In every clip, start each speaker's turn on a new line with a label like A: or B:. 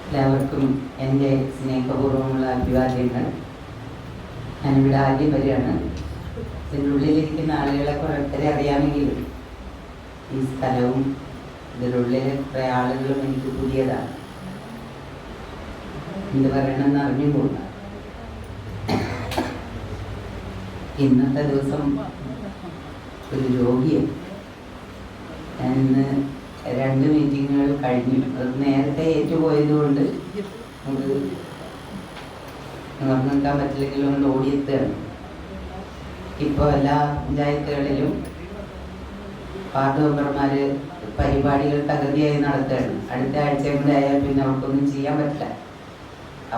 A: എല്ലാവർക്കും എൻ്റെ സ്നേഹപൂർവ്വമുള്ള അഭിവാദ്യങ്ങൾ. ഞാനിവിടെ ആദ്യം വരികയാണ്. ഇതിനുള്ളിലിരിക്കുന്ന ആളുകളെ കുറേ അറിയാമെങ്കിലും ഈ സ്ഥലവും ഇതിനുള്ളിലെ കുറേ ആളുകളും എനിക്ക് പുതിയതാണ്. എന്ത് പറയണമെന്ന് അറിഞ്ഞുകൂടാ. ഇന്നത്തെ ദിവസം ഒരു രോഗിയാണ്. ഞാൻ ഇന്ന് 2 മീറ്റിങ്ങുകൾ കഴിഞ്ഞു. അത് നേരത്തെ ഏറ്റുപോയതുകൊണ്ട് നമുക്ക് നിവർന്നു നിൽക്കാൻ പറ്റില്ലെങ്കിലും കൊണ്ട് ഓടിയെത്തുകയാണ്. ഇപ്പോൾ എല്ലാ പഞ്ചായത്തുകളിലും വാർഡ് മെമ്പർമാർ പരിപാടികൾ തകൃതിയായി നടത്തുകയാണ്. അടുത്ത ആഴ്ചയും കൂടെ ആയാൽ പിന്നെ അവർക്കൊന്നും ചെയ്യാൻ പറ്റില്ല.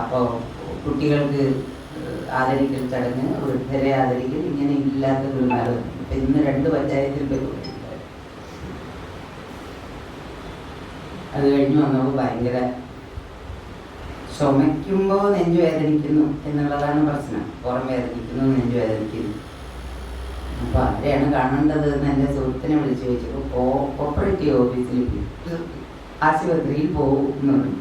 A: അപ്പോൾ കുട്ടികൾക്ക് ആദരിക്കൽ ചടങ്ങ്, വൃദ്ധരെ ആദരിക്കൽ, ഇങ്ങനെ ഇല്ലാത്ത പെരുമാറും. ഇപ്പം ഇന്ന് 2 പഞ്ചായത്തിൽ പോയി. അത് കഴിഞ്ഞ് വന്നപ്പോൾ ഭയങ്കര ചുമയ്ക്കുമ്പോൾ നെഞ്ചു വേദനിക്കുന്നു എന്നുള്ളതാണ് പ്രശ്നം. പുറം വേദനിക്കുന്നു, നെഞ്ചു വേദനിക്കുന്നു. അപ്പോൾ ആരെയാണ് കാണേണ്ടത് എന്ന് എൻ്റെ സുഹൃത്തിനെ വിളിച്ച് ചോദിച്ചപ്പോൾ കോപ്പറേറ്റീവ് ഓഫീസിൽ ആശുപത്രിയിൽ പോകും എന്ന് പറഞ്ഞു.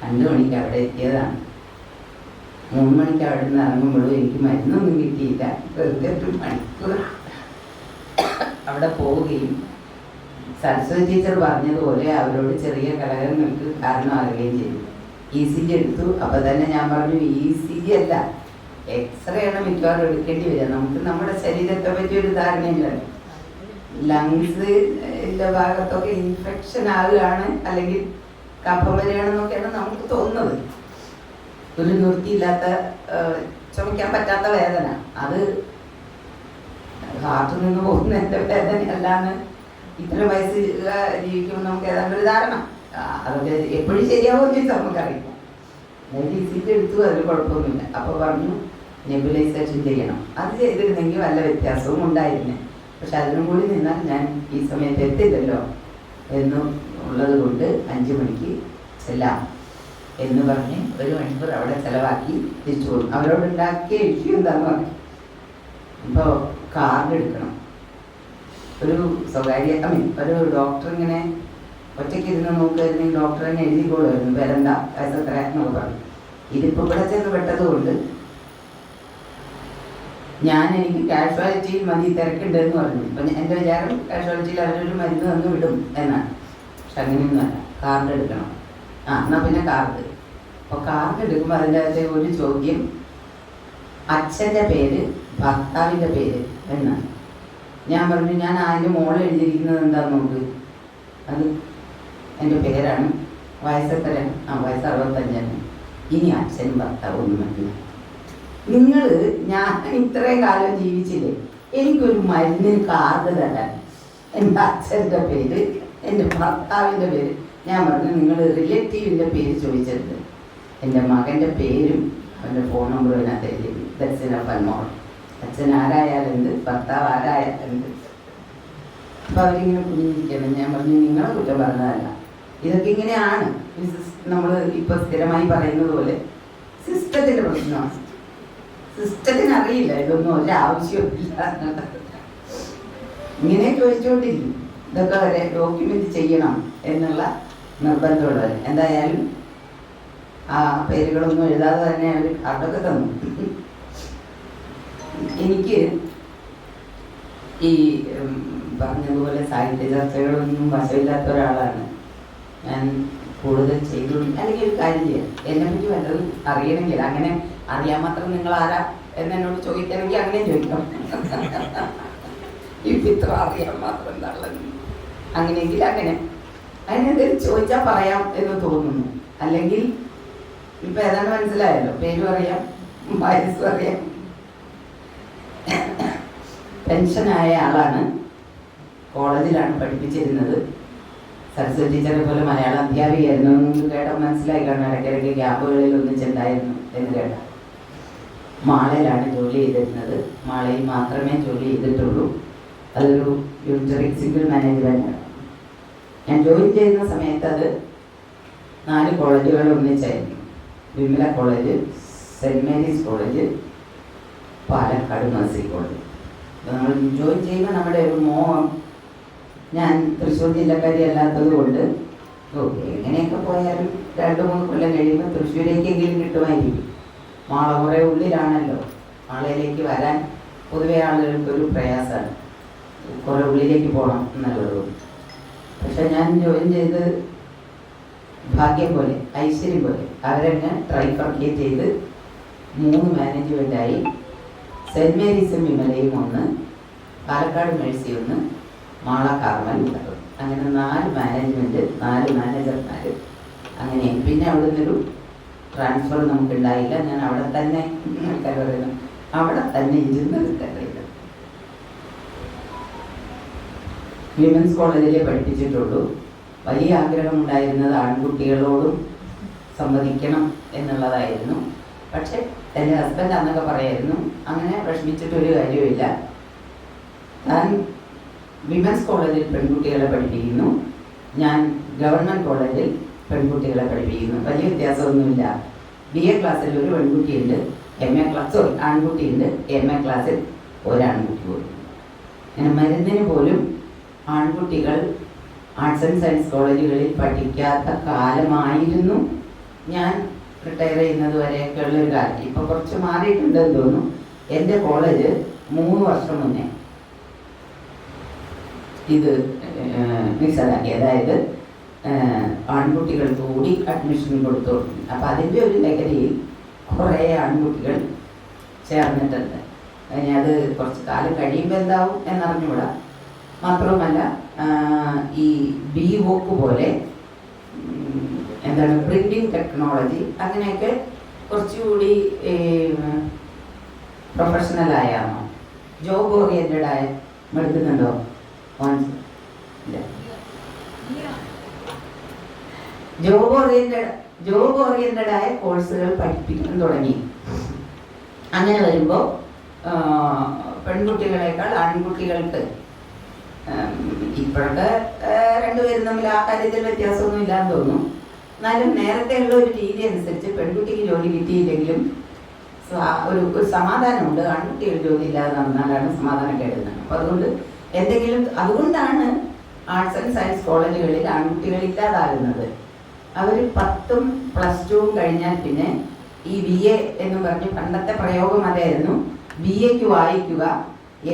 A: 2 മണിക്ക് അവിടെ എത്തിയതാണ്. 3 മണിക്ക് അവിടെ നിന്ന് ഇറങ്ങുമ്പോഴും എനിക്ക് മരുന്നൊന്നും കിട്ടിയില്ല. വെറുതെ 1 മണിക്കൂർ അവിടെ പോവുകയും സരസ്വതി ടീച്ചർ പറഞ്ഞതുപോലെ അവരോട് ചെറിയ കലഹങ്ങൾക്ക് കാരണമാകുകയും ചെയ്തു. ECG എടുത്തു. അപ്പോൾ തന്നെ ഞാൻ പറഞ്ഞു, ECG അല്ല, എക്സ്റേ ആണ് മിക്കവാറും എടുക്കേണ്ടി വരിക. നമുക്ക് നമ്മുടെ ശരീരത്തെ പറ്റി ഒരു ധാരണയില്ലല്ലോ. ലങ്സിൻ്റെ ഭാഗത്തൊക്കെ ഇൻഫെക്ഷൻ ആകുകയാണ്, അല്ലെങ്കിൽ കഫം വരികയാണെന്നൊക്കെയാണ് നമുക്ക് തോന്നുന്നത്. ഒരു നിർത്തിയില്ലാത്ത ചുമയ്ക്കാൻ പറ്റാത്ത വേദന, അത് ഹാർട്ടിൽ നിന്ന് പോകുന്നതിൻ്റെ വേദനയല്ലാന്ന് ഇത്ര വയസ്സ് ജീവിക്കുമ്പോൾ നമുക്ക് ഏതാണ്ട് ഒരു ധാരണ. അതൊക്കെ എപ്പോഴും ശരിയാവുമെന്ന് ചോദിച്ചാൽ നമുക്കറിയാം. ECG എടുത്തു, അതിൽ കുഴപ്പമൊന്നുമില്ല. അപ്പോൾ പറഞ്ഞു നെബുലൈസേഷൻ ചെയ്യണം. അത് ചെയ്തിരുന്നെങ്കിൽ വല്ല വ്യത്യാസവും ഉണ്ടായിരുന്നു. പക്ഷെ അതിനും കൂടി നിന്നാൽ ഞാൻ ഈ സമയത്ത് എത്തില്ലല്ലോ എന്ന് ഉള്ളത് കൊണ്ട് 5 മണിക്ക് ചെല്ലാം എന്ന് പറഞ്ഞ് 1 മണിക്കൂർ അവിടെ ചിലവാക്കി തിരിച്ചു പോകും. അവരോടുണ്ടാക്കിയ ഇഷ്യൂ എന്താണെന്ന് പറഞ്ഞു. ഇപ്പോൾ കാർഡ് എടുക്കണം. ഒരു സ്വകാര്യ ഒരു ഡോക്ടർ ഇങ്ങനെ ഒറ്റയ്ക്ക് ഇരുന്ന് നോക്കുമായിരുന്നെങ്കിൽ ഡോക്ടർ തന്നെ എഴുതിക്കോളുമായിരുന്നു, വരണ്ട വയസ്സത്ര എന്നൊക്കെ പറഞ്ഞു. ഇതിപ്പോൾ ഇവിടെ ചെന്ന് പെട്ടതുകൊണ്ട് എനിക്ക് കാഷ്വാലിറ്റിയിൽ മതി, തിരക്കുണ്ടെന്ന് പറഞ്ഞു. അപ്പം എൻ്റെ വിചാരം കാഷ്വാലിറ്റിയിൽ അവരൊരു മരുന്ന് തന്നു വിടും എന്നാണ്. പക്ഷെ അങ്ങനെയൊന്നുമല്ല, കാർഡ് എടുക്കണം. എന്നാൽ പിന്നെ കാർഡ്. അപ്പോൾ കാർഡ് എടുക്കുമ്പോൾ അതിൻ്റെ അകത്തെ ഒരു ചോദ്യം, അച്ഛൻ്റെ പേര് ഭർത്താവിൻ്റെ പേര് എന്നാണ്. ഞാൻ പറഞ്ഞു, ഞാൻ അതിൻ്റെ മോള് എഴുതിയിരിക്കുന്നത് എന്താണെന്ന് നോക്ക്. അത് എൻ്റെ പേരാണ്, വയസ്സെത്രയാണ്? വയസ്സ് 65. ഇനി അച്ഛനും ഭർത്താവും ഒന്നും പറ്റില്ല. ഞാൻ ഇത്രയും കാലം ജീവിച്ചില്ലേ, എനിക്കൊരു മരുന്നിന് കാർഡ് തരാൻ എൻ്റെ അച്ഛൻ്റെ പേര്, എൻ്റെ ഭർത്താവിൻ്റെ പേര്. ഞാൻ പറഞ്ഞു, നിങ്ങൾ റിലേറ്റീവിൻ്റെ പേര് ചോദിച്ചത്. എൻ്റെ മകൻ്റെ പേരും അവൻ്റെ ഫോൺ നമ്പറും അതിനകത്ത് എഴുതി. ദർശനപ്പന്മോൾ. അച്ഛൻ ആരായാലുണ്ട്, ഭർത്താവ് ആരായാലുണ്ട്. അപ്പോൾ അവരിങ്ങനെ കുഞ്ഞിരിക്കണം. ഞാൻ പറഞ്ഞു, നിങ്ങളെ കുറ്റം പറഞ്ഞതല്ല, ഇതൊക്കെ ഇങ്ങനെയാണ്. നമ്മൾ ഇപ്പോൾ സ്ഥിരമായി പറയുന്നത് പോലെ സിസ്റ്റത്തിൻ്റെ പ്രശ്നമാണ്. സിസ്റ്റത്തിന് അറിയില്ല ഇതൊന്നും ഒരാവശ്യമില്ല. ഇങ്ങനെ ചോദിച്ചുകൊണ്ടിരിക്കും. ഇതൊക്കെ വരെ ഡോക്യുമെൻ്റ് ചെയ്യണം എന്നുള്ള നിർബന്ധമുള്ളവർ. എന്തായാലും ആ പേരുകളൊന്നും എഴുതാതെ തന്നെ അവർ കാർഡൊക്കെ തന്നു. എനിക്ക് ഈ പറഞ്ഞതുപോലെ സാഹിത്യ ചർച്ചകളൊന്നും വശമില്ലാത്ത ഒരാളാണ് ഞാൻ. കൂടുതൽ ചെയ്തു അല്ലെങ്കിൽ ഒരു കാര്യം ചെയ്യാം, എന്നെപ്പറ്റി വല്ലതും അറിയണമെങ്കിൽ, അങ്ങനെ അറിയാൻ മാത്രം നിങ്ങൾ ആരാ എന്നോട് ചോദിക്കണമെങ്കിൽ അങ്ങനെ ചോദിക്കണം. ഇപ്പം ഇത്ര അറിയാൻ മാത്രം എന്താണുള്ളത്, അങ്ങനെയെങ്കിൽ അങ്ങനെ അതിനെന്തെങ്കിലും ചോദിച്ചാൽ പറയാം എന്ന് തോന്നുന്നു. അല്ലെങ്കിൽ ഇപ്പം ഏതാണ്ട് മനസ്സിലായല്ലോ, പേരും അറിയാം, വയസ്സും അറിയാം. പെൻഷനായ ആളാണ്. കോളേജിലാണ് പഠിപ്പിച്ചിരുന്നത്. സരസ്വതി ടീച്ചറെ പോലെ മലയാളം അധ്യാപികയായിരുന്നു എന്ന് കേട്ടാൽ മനസ്സിലായി കാണും. ഇടയ്ക്കിടയ്ക്ക് ക്യാമ്പുകളിൽ ഒന്നിച്ചുണ്ടായിരുന്നു എന്ന് കേട്ടാൽ. മാളയിലാണ് ജോലി ചെയ്തിരുന്നത്. മാളയിൽ മാത്രമേ ജോലി ചെയ്തിട്ടുള്ളൂ. അതൊരു യൂണിറ്ററി സിംഗിൾ മാനേജ്മെൻറ്റാണ്. ഞാൻ ജോയിൻ ചെയ്യുന്ന സമയത്ത് അത് 4 കോളേജുകൾ ഒന്നിച്ചായിരുന്നു. Vimala college, Saint Mary's college, Palakkad Mercy college. അപ്പോൾ നമ്മൾ ജോയിൻ ചെയ്യുമ്പോൾ നമ്മുടെ ഒരു മോഹം, ഞാൻ തൃശ്ശൂർ ജില്ലക്കാരി അല്ലാത്തത് കൊണ്ട് ഓക്കെ, എങ്ങനെയൊക്കെ പോയാലും 2-3 കൊല്ലം കഴിയുമ്പോൾ തൃശ്ശൂരേക്കെങ്കിലും കിട്ടുമായിരിക്കും. മാള കുറേ ഉള്ളിലാണല്ലോ, മാളയിലേക്ക് വരാൻ പൊതുവെ ആളുകൾക്കൊരു പ്രയാസമാണ്, കുറേ ഉള്ളിലേക്ക് പോകണം എന്നുള്ളത്. പക്ഷെ ഞാൻ ജോയിൻ ചെയ്ത് ഭാഗ്യം പോലെ, ഐശ്വര്യം പോലെ അവരെന്നെ ട്രൈഫർക്കേറ്റ് ചെയ്ത് 3 മാനേജ്മെൻറ്റായി. സെൻറ്റ് മേരീസും വിമലയും 1, പാലക്കാട് മേഴ്സി 1, മാള കാർമൽ ഉണ്ടാകും. അങ്ങനെ 4 മാനേജ്മെൻറ്റ്, 4 മാനേജർമാർ. അങ്ങനെ പിന്നെ അവിടെ നിന്നൊരു ട്രാൻസ്ഫർ നമുക്കുണ്ടായില്ല. ഞാൻ അവിടെ തന്നെ പറയുന്നു, അവിടെ തന്നെ ഇരുന്ന് കിട്ടേണ്ടത്. വിമൻസ് കോളേജിലേ പഠിപ്പിച്ചിട്ടുള്ളൂ. വലിയ ആഗ്രഹമുണ്ടായിരുന്നത് ആൺകുട്ടികളോടും സംവദിക്കണം എന്നുള്ളതായിരുന്നു. പക്ഷെ എൻ്റെ ഹസ്ബൻഡ് അന്നൊക്കെ പറയായിരുന്നു, അങ്ങനെ വിഷമിച്ചിട്ടൊരു കാര്യമില്ല, താൻ വിമൻസ് കോളേജിൽ പെൺകുട്ടികളെ പഠിപ്പിക്കുന്നു, ഞാൻ ഗവൺമെൻറ് കോളേജിൽ പെൺകുട്ടികളെ പഠിപ്പിക്കുന്നു, വലിയ വ്യത്യാസമൊന്നുമില്ല. BA ക്ലാസ്സിൽ ഒരു പെൺകുട്ടിയുണ്ട്, ആൺകുട്ടിയുണ്ട്, MA ക്ലാസ്സിൽ ഒരാൺകുട്ടി പോലും. അങ്ങനെ മരുന്നിന് പോലും ആൺകുട്ടികൾ ആർട്സ് ആൻഡ് സയൻസ് കോളേജുകളിൽ പഠിക്കാത്ത കാലമായിരുന്നു ഞാൻ റിട്ടയർ ചെയ്യുന്നത് വരെയൊക്കെ ഉള്ളൊരു കാലം. ഇപ്പോൾ കുറച്ച് മാറിയിട്ടുണ്ടെന്ന് തോന്നുന്നു. എൻ്റെ കോളേജ് 3 വർഷം മുന്നേ ഇത് മിക്സഡാക്കി, അതായത് ആൺകുട്ടികൾക്ക് കൂടി അഡ്മിഷൻ കൊടുത്തു. അപ്പം അതിൻ്റെ ഒരു ലഹരിയിൽ കുറേ ആൺകുട്ടികൾ ചേർന്നിട്ടുണ്ട്. അതിന് അത് കുറച്ച് കാലം കഴിയുമ്പോൾ എന്താവും എന്നറിഞ്ഞുകൂടാ. മാത്രവുമല്ല, ഈ BVOC പോലെ എന്താണ് പ്രിൻറ്റിങ് ടെക്നോളജി അങ്ങനെയൊക്കെ കുറച്ചുകൂടി പ്രൊഫഷണലായാണോ, ജോബ് ഓറിയൻറ്റഡായ എടുക്കുന്നുണ്ടോ? ജോബ് ഓറിയൻറ്റഡായ കോഴ്സുകൾ പഠിപ്പിക്കാൻ തുടങ്ങി. അങ്ങനെ വരുമ്പോൾ പെൺകുട്ടികളെക്കാൾ ആൺകുട്ടികൾക്ക് ഇപ്പോഴൊക്കെ രണ്ടുപേരും തമ്മിൽ ആ കാര്യത്തിൽ വ്യത്യാസമൊന്നും ഇല്ലാന്ന് തോന്നുന്നു. എന്നാലും നേരത്തെ ഉള്ള ഒരു രീതി അനുസരിച്ച് പെൺകുട്ടിക്ക് ജോലി കിട്ടിയില്ലെങ്കിലും ഒരു സമാധാനമുണ്ട്, ആൺകുട്ടികൾ ജോലി ഇല്ലാതെ നടന്നാലാണ് സമാധാനം കേടുന്നത്. അപ്പം അതുകൊണ്ടാണ് ആർട്സ് ആൻഡ് സയൻസ് കോളേജുകളിൽ ആൺകുട്ടികൾ ഇല്ലാതാകുന്നത്. അവർ 10ഉം +2ഉം കഴിഞ്ഞാൽ പിന്നെ ഈ BA എന്ന് പറഞ്ഞ് പണ്ടത്തെ പ്രയോഗം അതായിരുന്നു, BAക്ക് വായിക്കുക,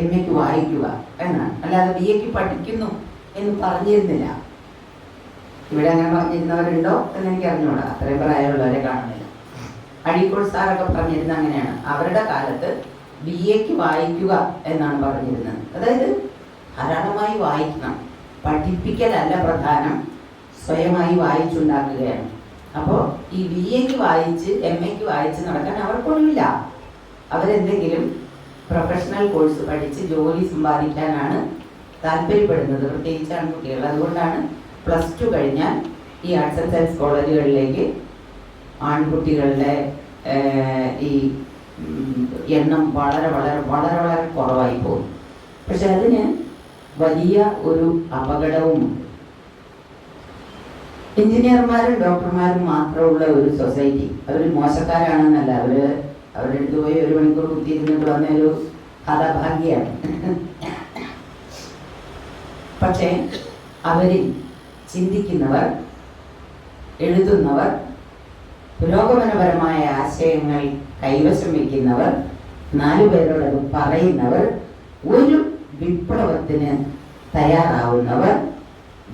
A: MAക്ക് വായിക്കുക എന്നാണ്. അല്ലാതെ BAക്ക് പഠിക്കുന്നു എന്ന് പറഞ്ഞിരുന്നില്ല. ഇവിടെ അങ്ങനെ പറഞ്ഞിരുന്നവരുണ്ടോ എന്ന് എനിക്ക് അറിഞ്ഞൂടാ, അത്രയും പ്രായമുള്ളവരെ കാണുന്നില്ല. അഴീക്കോട് സാറൊക്കെ പറഞ്ഞിരുന്നത് അങ്ങനെയാണ്. അവരുടെ കാലത്ത് BAക്ക് വായിക്കുക എന്നാണ് പറഞ്ഞിരുന്നത്. അതായത് ധാരാളമായി വായിക്കണം, പഠിപ്പിക്കലല്ല പ്രധാനം, സ്വയമായി വായിച്ചുണ്ടാക്കുകയാണ്. അപ്പോൾ ഈ BAക്ക് വായിച്ച് MAക്ക് വായിച്ച് നടക്കാൻ അവർക്കൊന്നുമില്ല. അവരെന്തെങ്കിലും പ്രൊഫഷണൽ കോഴ്സ് പഠിച്ച് ജോലി സമ്പാദിക്കാനാണ് താല്പര്യപ്പെടുന്നത്, പ്രത്യേകിച്ച് ആൺകുട്ടികൾ. അതുകൊണ്ടാണ് +2 കഴിഞ്ഞാൽ ഈ ആർട്സ് ആൻഡ് സയൻസ് കോളേജുകളിലേക്ക് ആൺകുട്ടികളുടെ ഈ എണ്ണം വളരെ വളരെ വളരെ വളരെ കുറവായി പോകും. പക്ഷെ അതിന് വലിയ ഒരു അപകടവുമുണ്ട്. എഞ്ചിനീയർമാരും ഡോക്ടർമാരും മാത്രമുള്ള ഒരു സൊസൈറ്റി അവർ മോശക്കാരാണെന്നല്ല, അവരുടെ അടുത്ത് പോയി 1 മണിക്കൂർ കുത്തിയിരുന്നിട്ട് വന്നൊരു ഹതഭാഗ്യാണ്. പക്ഷേ അവരിൽ ചിന്തിക്കുന്നവർ, എഴുതുന്നവർ, പുരോഗമനപരമായ ആശയങ്ങൾ കൈവശം വയ്ക്കുന്നവർ, 4 പേരോട് പറയുന്നവർ, ഒരു വിപ്ലവത്തിന് തയ്യാറാവുന്നവർ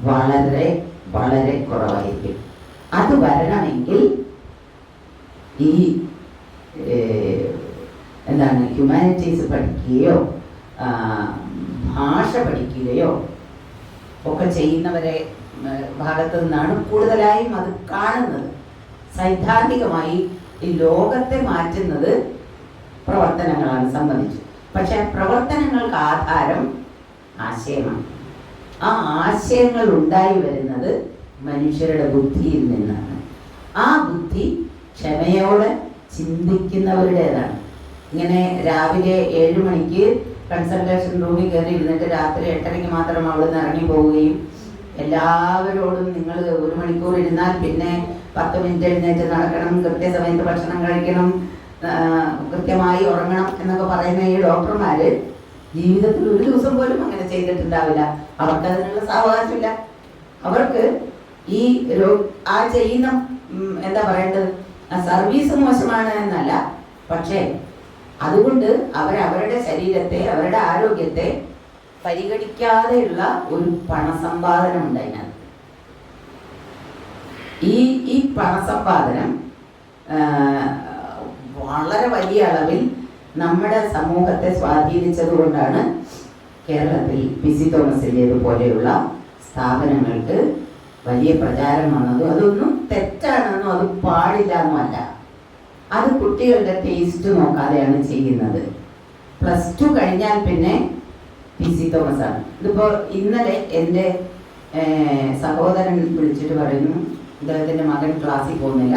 A: വളരെ വളരെ കുറവായിരിക്കും. അത് വരണമെങ്കിൽ ഈ ഹ്യൂമാനിറ്റീസ് പഠിക്കുകയോ ഭാഷ പഠിക്കുകയോ ഒക്കെ ചെയ്യുന്നവരെ ഭാഗത്തു നിന്നാണ് കൂടുതലായും അത് കാണുന്നത്. സൈദ്ധാന്തികമായി ഈ ലോകത്തെ മാറ്റുന്നത് പ്രവർത്തനങ്ങളാണ് സംബന്ധിച്ചു. പക്ഷെ പ്രവർത്തനങ്ങൾക്ക് ആധാരം ആശയമാണ്. ആ ആശയങ്ങൾ ഉണ്ടായി വരുന്നത് മനുഷ്യരുടെ ബുദ്ധിയിൽ നിന്നാണ്. ആ ബുദ്ധി ക്ഷമയോടെ ചിന്തിക്കുന്നവരുടേതാണ്. ഇങ്ങനെ രാവിലെ 7 മണിക്ക് കൺസൾട്ടേഷൻ റൂമിൽ കയറി ഇരുന്നിട്ട് രാത്രി 8:30 മാത്രം അവിടെ നിന്ന് ഇറങ്ങി പോവുകയും എല്ലാവരോടും നിങ്ങൾ 1 മണിക്കൂർ ഇരുന്നാൽ പിന്നെ 10 മിനിറ്റ് എഴുന്നേറ്റ് നടക്കണം, കൃത്യസമയത്ത് ഭക്ഷണം കഴിക്കണം, കൃത്യമായി ഉറങ്ങണം എന്നൊക്കെ പറയുന്ന ഈ ഡോക്ടർമാർ ജീവിതത്തിൽ ഒരു ദിവസം പോലും അങ്ങനെ ചെയ്തിട്ടുണ്ടാവില്ല. അവർക്കതിനുള്ള സാവകാശമില്ല. അവർക്ക് ഈ ആ ചെയ്യുന്ന എന്താ പറയേണ്ടത്, സർവീസ് മോശമാണ് എന്നല്ല, പക്ഷേ അതുകൊണ്ട് അവരവരുടെ ശരീരത്തെ, അവരുടെ ആരോഗ്യത്തെ പരിഗണിക്കാതെയുള്ള ഒരു പണസമ്പാദനം ഉണ്ട് അതിനകത്ത്. ഈ പണസമ്പാദനം വളരെ വലിയ അളവിൽ നമ്മുടെ സമൂഹത്തെ സ്വാധീനിച്ചത് കൊണ്ടാണ് കേരളത്തിൽ പി.സി. തോമസിൻ്റേതുപോലെയുള്ള സ്ഥാപനങ്ങൾക്ക് വലിയ പ്രചാരം വന്നതും. അതൊന്നും തെറ്റാണെന്നോ അത് പാടില്ല എന്നുമല്ല, അത് കുട്ടികളുടെ ടേസ്റ്റ് നോക്കാതെയാണ് ചെയ്യുന്നത്. +2 കഴിഞ്ഞാൽ പിന്നെ പി.സി. തോമസ് ആണ്. ഇതിപ്പോൾ ഇന്നലെ എൻ്റെ സഹോദരൻ വിളിച്ചിട്ട് പറയുന്നു, ഇദ്ദേഹത്തിൻ്റെ മകൻ ക്ലാസ്സിൽ പോകുന്നില്ല,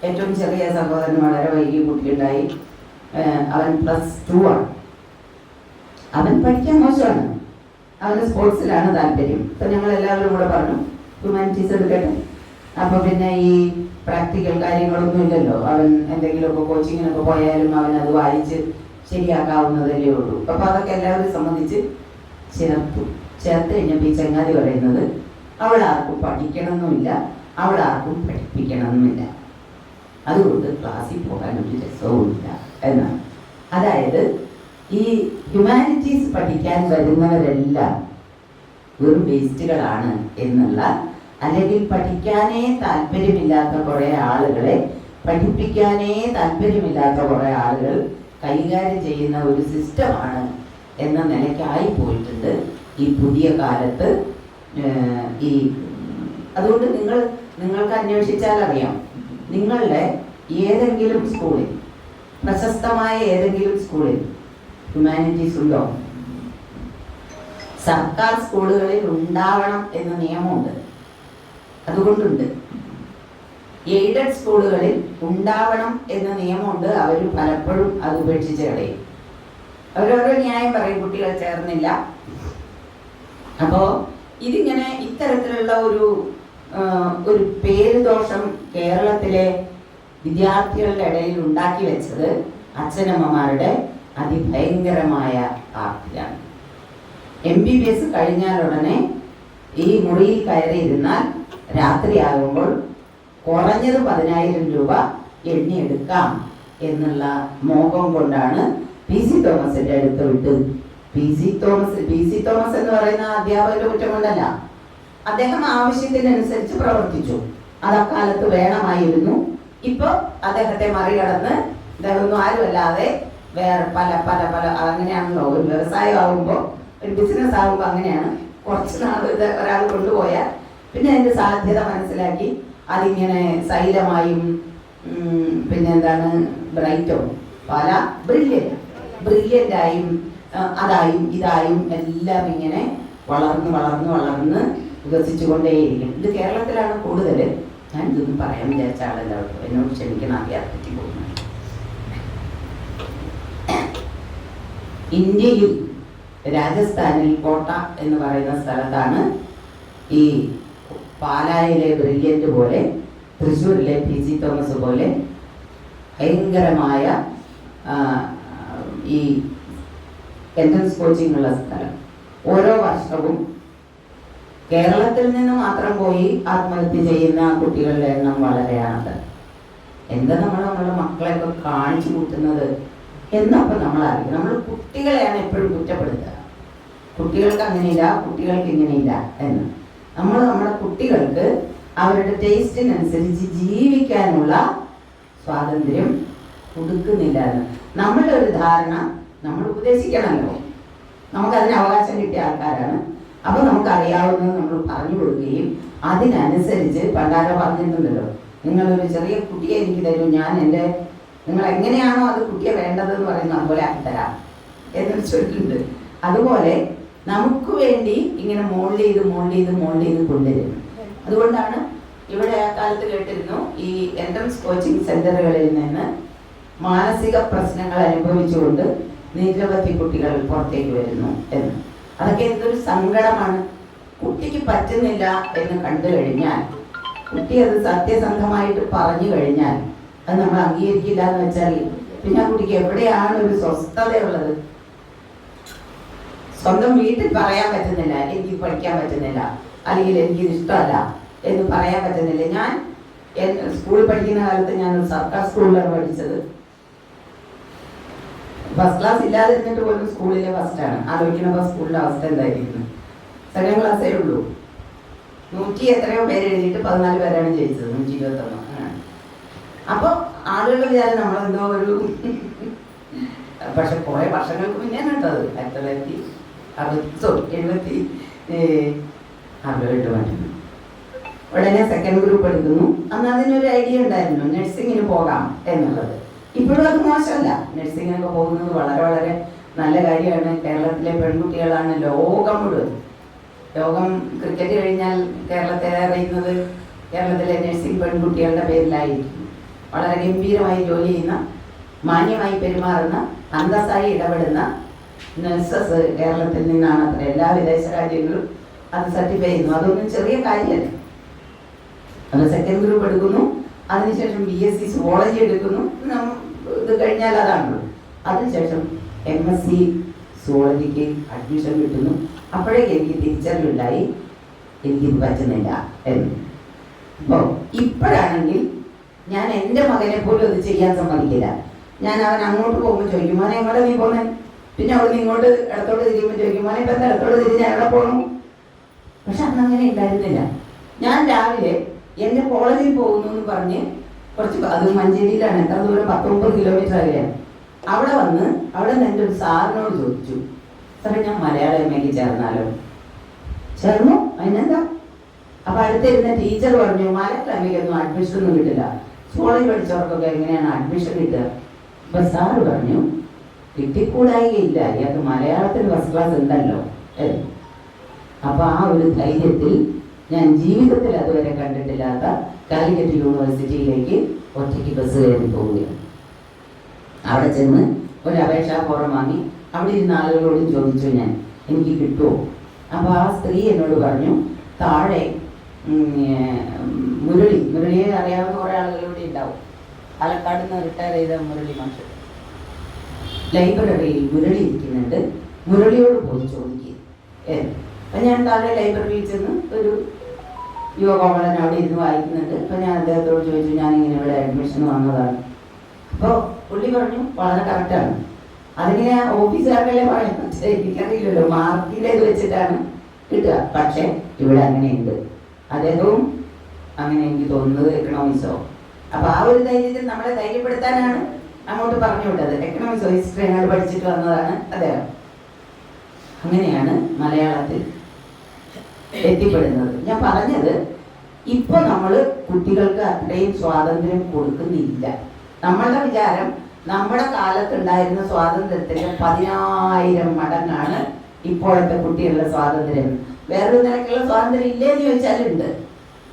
A: ഏറ്റവും ചെറിയ സഹോദരൻ വളരെ വൈകി കുട്ടിയുണ്ടായി, അവൻ +2 ആണ്, അവൻ പഠിക്കാൻ മോശമാണ്, അവന് സ്പോർട്സിലാണ് താല്പര്യം. അപ്പം ഞങ്ങൾ എല്ലാവരും കൂടെ പറഞ്ഞു ഹ്യൂമാനിറ്റീസ് എടുക്കട്ടെ. അപ്പോൾ പിന്നെ ഈ പ്രാക്ടിക്കൽ കാര്യങ്ങളൊന്നും ഇല്ലല്ലോ, അവൻ എന്തെങ്കിലുമൊക്കെ കോച്ചിങ്ങിനൊക്കെ പോയാലും അവൻ അത് വായിച്ച് ശരിയാക്കാവുന്നതല്ലേ ഉള്ളൂ. അപ്പോൾ അതൊക്കെ എല്ലാവരും സംബന്ധിച്ച് ചേർത്ത് കഴിഞ്ഞപ്പോൾ ഈ ചങ്ങാതി പറയുന്നത് അവിടെ ആർക്കും പഠിക്കണമെന്നുമില്ല, അവിടെ ആർക്കും പഠിപ്പിക്കണമെന്നുമില്ല, അതുകൊണ്ട് ക്ലാസ്സിൽ പോകാൻ ഒരു രസവുമില്ല എന്നാണ്. അതായത് ഈ ഹ്യൂമാനിറ്റീസ് പഠിക്കാൻ വരുന്നവരെല്ലാം വെറും വേസ്റ്റുകളാണ് എന്നുള്ള, അല്ലെങ്കിൽ പഠിക്കാനേ താല്പര്യമില്ലാത്ത കുറേ ആളുകളെ പഠിപ്പിക്കാനേ താല്പര്യമില്ലാത്ത കുറേ ആളുകൾ കൈകാര്യം ചെയ്യുന്ന ഒരു സിസ്റ്റമാണ് എന്ന നിലയ്ക്കായി പോയിട്ടുണ്ട് ഈ പുതിയ കാലത്ത്. അതുകൊണ്ട് നിങ്ങൾക്ക് അന്വേഷിച്ചാൽ അറിയാം, നിങ്ങളുടെ ഏതെങ്കിലും സ്കൂളിൽ, പ്രശസ്തമായ ഏതെങ്കിലും സ്കൂളിൽ ഹ്യൂമാനിറ്റീസ് ഉണ്ടോ? സർക്കാർ സ്കൂളുകളിൽ ഉണ്ടാവണം എന്ന നിയമമുണ്ട്, അതുകൊണ്ടുണ്ട്. എയ്ഡഡ് സ്കൂളുകളിൽ ഉണ്ടാവണം എന്ന നിയമമുണ്ട്, അവർ പലപ്പോഴും അത് ഉപേക്ഷിച്ച് കളയും. അവരോരോ ന്യായം പറയും, കുട്ടികൾ ചേർന്നില്ല. അപ്പോൾ ഇതിങ്ങനെ ഇത്തരത്തിലുള്ള ഒരു പേര് ദോഷം കേരളത്തിലെ വിദ്യാർത്ഥികളുടെ ഇടയിൽ ഉണ്ടാക്കി വെച്ചത് അച്ഛനമ്മമാരുടെ അതിഭയങ്കരമായ ആർത്തിയാണ്. MBBS കഴിഞ്ഞാൽ ഉടനെ ഈ മുറിയിൽ കയറിയിരുന്നാൽ രാത്രിയാകുമ്പോൾ കുറഞ്ഞത് 10,000 രൂപ എണ്ണിയെടുക്കാം എന്നുള്ള മോഹം കൊണ്ടാണ് പി.സി. തോമസിന്റെ അടുത്ത് വിട്ട്. പി.സി. തോമസ് എന്ന് പറയുന്ന അധ്യാപകരുടെ കുറ്റം കൊണ്ടല്ല, അദ്ദേഹം ആവശ്യത്തിനനുസരിച്ച് പ്രവർത്തിച്ചു, അത് അക്കാലത്ത് വേണമായിരുന്നു. ഇപ്പൊ അദ്ദേഹത്തെ മറികടന്ന് അദ്ദേഹമൊന്നും ആരുമല്ലാതെ വേറെ പല പല പല അങ്ങനെയാണല്ലോ, ഒരു വ്യവസായം ആകുമ്പോൾ, ഒരു ബിസിനസ് ആകുമ്പോൾ അങ്ങനെയാണ്. കുറച്ച് നാൾ ഒരാൾ കൊണ്ടുപോയാൽ പിന്നെ അതിൻ്റെ സാധ്യത മനസ്സിലാക്കി അതിങ്ങനെ സൈലമായും പിന്നെ എന്താണ് ബ്രൈറ്റോ പല ബ്രില്യൻ്റായും അതായും ഇതായും എല്ലാം ഇങ്ങനെ വളർന്ന് വികസിച്ചുകൊണ്ടേയിരിക്കും. ഇത് കേരളത്തിലാണ് കൂടുതൽ. ഞാൻ ഇതൊന്നും പറയാൻ വിചാരിച്ച ആളല്ല, എന്നോട് ക്ഷമിക്കണം, അറിയാറ്റി പോകുന്നത്. ഇന്ത്യയിൽ രാജസ്ഥാനിൽ കോട്ട എന്ന് പറയുന്ന സ്ഥലത്താണ് ഈ പാലായിലെ ബ്രില്യൻ്റ് പോലെ, തൃശ്ശൂരിലെ പി.സി. തോമസ് പോലെ ഭയങ്കരമായ ഈ എൻട്രൻസ് കോച്ചിങ് ഉള്ള സ്ഥലം. ഓരോ വർഷവും കേരളത്തിൽ നിന്ന് മാത്രം പോയി ആത്മഹത്യ ചെയ്യുന്ന കുട്ടികളുടെ എണ്ണം വളരെയാണ്. എന്താ നമ്മളുടെ മക്കളെയൊക്കെ കാണിച്ചു കൂട്ടുന്നത് എന്നപ്പോൾ നമ്മളറിയും. നമ്മൾ കുട്ടികളെയാണ് എപ്പോഴും കുറ്റപ്പെടുത്തുക, കുട്ടികൾക്ക് അങ്ങനെയില്ല, കുട്ടികൾക്ക് ഇങ്ങനെയില്ല എന്ന്. നമ്മുടെ കുട്ടികൾക്ക് അവരുടെ ടേസ്റ്റിനനുസരിച്ച് ജീവിക്കാനുള്ള സ്വാതന്ത്ര്യം കൊടുക്കുന്നില്ല എന്ന് നമ്മളുടെ ഒരു ധാരണ. നമ്മൾ ഉപദേശിക്കണമല്ലോ, നമുക്കതിന് അവകാശം കിട്ടിയ ആൾക്കാരാണ്. അപ്പോൾ നമുക്കറിയാവുന്നത് നമ്മൾ പറഞ്ഞു കൊടുക്കുകയും അതിനനുസരിച്ച് പണ്ടാരോ പറഞ്ഞിട്ടുണ്ടല്ലോ, നിങ്ങളൊരു ചെറിയ കുട്ടിയെ എനിക്ക് തരൂ, ഞാൻ നിങ്ങൾ എങ്ങനെയാണോ അത് കുട്ടിയെ വേണ്ടതെന്ന് പറയുന്നത് അതുപോലെ ആക്കിത്തരാം എന്നൊരു ചൊല്ലുണ്ട്. അതുപോലെ നമുക്ക് വേണ്ടി ഇങ്ങനെ മോൾഡ് ചെയ്ത് കൊണ്ടുവരും. അതുകൊണ്ടാണ് ഇവിടെ ആ കാലത്ത് കേട്ടിരുന്നു, ഈ എൻട്രൻസ് കോച്ചിങ് സെന്ററുകളിൽ നിന്ന് മാനസിക പ്രശ്നങ്ങൾ അനുഭവിച്ചുകൊണ്ട് നിരവധി കുട്ടികൾ പുറത്തേക്ക് വരുന്നു എന്ന്. അതൊക്കെ എന്തൊരു സങ്കടമാണ്. കുട്ടിക്ക് പറ്റുന്നില്ല എന്ന് കണ്ടു കഴിഞ്ഞാൽ, കുട്ടി അത് സത്യസന്ധമായിട്ട് പറഞ്ഞു കഴിഞ്ഞാൽ അത് നമ്മൾ അംഗീകരിക്കില്ല എന്ന് വെച്ചാൽ പിന്നെ ആ കുട്ടിക്ക് എവിടെയാണ് ഒരു സ്വസ്ഥതയുള്ളത്? സ്വന്തം വീട്ടിൽ പറയാൻ പറ്റുന്നില്ല, എനിക്ക് പഠിക്കാൻ പറ്റുന്നില്ല, അല്ലെങ്കിൽ എനിക്കിത് ഇഷ്ടമല്ല എന്ന് പറയാൻ പറ്റുന്നില്ല. ഞാൻ സ്കൂളിൽ പഠിക്കുന്ന കാലത്ത് ഞാൻ സർക്കാർ സ്കൂളിലാണ് പഠിച്ചത്. ഫസ്റ്റ് ക്ലാസ് ഇല്ലാതിരുന്നിട്ട് പോലും സ്കൂളിലെ ഫസ്റ്റാണ്. ആലോചിക്കണപ്പോൾ സ്കൂളിൻ്റെ അവസ്ഥ എന്തായിരിക്കും. സെക്കൻഡ് ക്ലാസ്സേ ഉള്ളൂ. 100 എത്രയോ പേര് എഴുതിയിട്ട് 14 പേരാണ് ജയിച്ചത്. 121 അങ്ങനെ. അപ്പോൾ ആളുകളുടെ വിചാരം നമ്മളെന്തോ ഒരു പക്ഷെ കുറേ വർഷങ്ങൾക്ക് മുന്നെയാണ് കേട്ടത്. 1970 ഉടനെ സെക്കൻഡ് ഗ്രൂപ്പ് എടുക്കുന്നു. അന്ന് അതിനൊരു ഐഡിയ ഉണ്ടായിരുന്നു, നഴ്സിങ്ങിന് പോകാം എന്നുള്ളത്. ഇപ്പോഴും അത് മോശമല്ല. നഴ്സിങ്ങിനൊക്കെ പോകുന്നത് വളരെ വളരെ നല്ല കാര്യമാണ്. കേരളത്തിലെ പെൺകുട്ടികളാണ് ലോകം മുഴുവൻ. ലോകം ക്രിക്കറ്റ് കഴിഞ്ഞാൽ കേരളത്തെ അറിയുന്നത് കേരളത്തിലെ നഴ്സിംഗ് പെൺകുട്ടികളുടെ പേരിലായിരിക്കും. വളരെ ഗംഭീരമായി ജോലി ചെയ്യുന്ന, മാന്യമായി പെരുമാറുന്ന, അന്തസ്സായി ഇടപെടുന്ന നഴ്സസ് കേരളത്തിൽ നിന്നാണ് അത്ര. എല്ലാ വിദേശ രാജ്യങ്ങളും അത് സർട്ടിഫൈ ചെയ്യുന്നു. അതൊന്നും ചെറിയ കാര്യമല്ല. അത് സെക്കൻഡ് ഗ്രൂപ്പ് എടുക്കുന്നു, അതിനുശേഷം BSc സുവോളജി എടുക്കുന്നു. ഇത് കഴിഞ്ഞാൽ അതാണല്ലോ. അതിനുശേഷം MSc സുവോളജിക്ക് അഡ്മിഷൻ കിട്ടുന്നു. അപ്പോഴേക്ക് എനിക്ക് തിരിച്ചറിവുണ്ടായി എനിക്കിത് പറ്റുന്നില്ല എന്ന്. അപ്പോൾ ഇപ്പോഴാണെങ്കിൽ ഞാൻ എൻ്റെ മകനെ പോലും അത് ചെയ്യാൻ സമ്മതിക്കില്ല. ഞാൻ അവൻ അങ്ങോട്ട് പോകുമ്പോൾ ചോദിക്കും, മോനെ എങ്ങോട്ടാ നീ പോന്നെ? പിന്നെ അവിടെ നിന്ന് ഇങ്ങോട്ട് ഇടത്തോട്ട് തിരിയുമ്പോൾ ചോദിക്കും, മോനെ ഇപ്പം എന്താ ഇടത്തോട്ട് തിരിഞ്ഞ് എവിടെ പോകണം? പക്ഷെ അന്നങ്ങനെ ഉണ്ടായിരുന്നില്ല. ഞാൻ രാവിലെ എൻ്റെ കോളേജിൽ പോകുന്നു എന്ന് പറഞ്ഞ് കുറച്ച്, അത് മഞ്ചേരിയിലാണ്, എത്ര ദൂരം, 19 കിലോമീറ്റർ അകലെയാണ്. അവിടെ വന്ന് അവിടെ നിന്ന് എൻ്റെ ഒരു സാറിനോട് ചോദിച്ചു, സാറേ ഞാൻ മലയാളം MAക്ക് ചേർന്നാലോ? ചേർന്നു, അതിനെന്താ? അപ്പം അടുത്തിരുന്ന ടീച്ചർ പറഞ്ഞു, മലയാളം MAക്കൊന്നും അഡ്മിഷൻ ഒന്നും കിട്ടില്ല, കോളേജ് പഠിച്ചവർക്കൊക്കെ എങ്ങനെയാണ് അഡ്മിഷൻ കിട്ടുക? അപ്പം സാറ് പറഞ്ഞു, കിട്ടിക്കൂടായികയില്ല, ഇയാൾക്ക് മലയാളത്തിൽ ഫസ്റ്റ് ക്ലാസ് ഉണ്ടല്ലോ. അപ്പോൾ ആ ഒരു ധൈര്യത്തിൽ ഞാൻ ജീവിതത്തിൽ അതുവരെ കണ്ടിട്ടില്ലാത്ത കാലിക്കറ്റ് യൂണിവേഴ്സിറ്റിയിലേക്ക് ഒറ്റയ്ക്ക് ബസ് കയറി പോവുകയാണ്. അവിടെ ചെന്ന് ഒരു അപേക്ഷാ ഫോറം വാങ്ങി അവിടെ ഇരുന്ന ആളുകളോടും ചോദിച്ചു ഞാൻ, എനിക്ക് കിട്ടുമോ? അപ്പോൾ ആ സ്ത്രീ എന്നോട് പറഞ്ഞു, താഴെ മുരളിയെ അറിയാവുന്ന കുറേ ആളുകളിവിടെ ഉണ്ടാവും. പാലക്കാട് നിന്ന് റിട്ടയർ ചെയ്ത മുരളി മാഷ് ലൈബ്രറിയിൽ മുരളി ഇരിക്കുന്നുണ്ട്, മുരളിയോട് പോയി ചോദിക്കുക. അപ്പം ഞാൻ താഴെ ലൈബ്രറിയിൽ ചെന്ന് ഒരു യുവകോമളൻ അവിടെ ഇരുന്ന് വായിക്കുന്നുണ്ട്. അപ്പം ഞാൻ അദ്ദേഹത്തോട് ചോദിച്ചു, ഞാനിങ്ങനെ ഇവിടെ അഡ്മിഷൻ വന്നതാണ്. അപ്പോൾ പുള്ളി പറഞ്ഞു, വളരെ കറക്റ്റാണ്, അതിങ്ങനെ ഓഫീസുകാർക്കല്ലേ പറയുന്നത്, എനിക്കറിയില്ലല്ലോ, മാർക്കിലേത് വെച്ചിട്ടാണ് കിട്ടുക. പക്ഷേ ഇവിടെ അങ്ങനെയുണ്ട്. അദ്ദേഹവും അങ്ങനെ എനിക്ക് തോന്നുന്നത് എക്കണോമിക്സോ. അപ്പോൾ ആ ഒരു ധൈര്യത്തിൽ നമ്മളെ ധൈര്യപ്പെടുത്താനാണ് അങ്ങോട്ട് പറഞ്ഞു വിട്ടത്. എക്കണോമിക്സോ ഹിസ്റ്ററി അങ്ങോട്ട് പഠിച്ചിട്ട് വന്നതാണ് അദ്ദേഹം. അങ്ങനെയാണ് മലയാളത്തിൽ എത്തിപ്പെടുന്നത്. ഞാൻ പറഞ്ഞത്, ഇപ്പൊ നമ്മൾ കുട്ടികൾക്ക് അത്രയും സ്വാതന്ത്ര്യം കൊടുക്കുന്നില്ല. നമ്മളുടെ വിചാരം നമ്മുടെ കാലത്തുണ്ടായിരുന്ന സ്വാതന്ത്ര്യത്തിന്റെ 10,000 മടങ്ങാണ് ഇപ്പോഴത്തെ കുട്ടികളുടെ സ്വാതന്ത്ര്യം. വേറൊരു നിലക്കുള്ള സ്വാതന്ത്ര്യം ഇല്ലേന്ന് ചോദിച്ചാലുണ്ട്.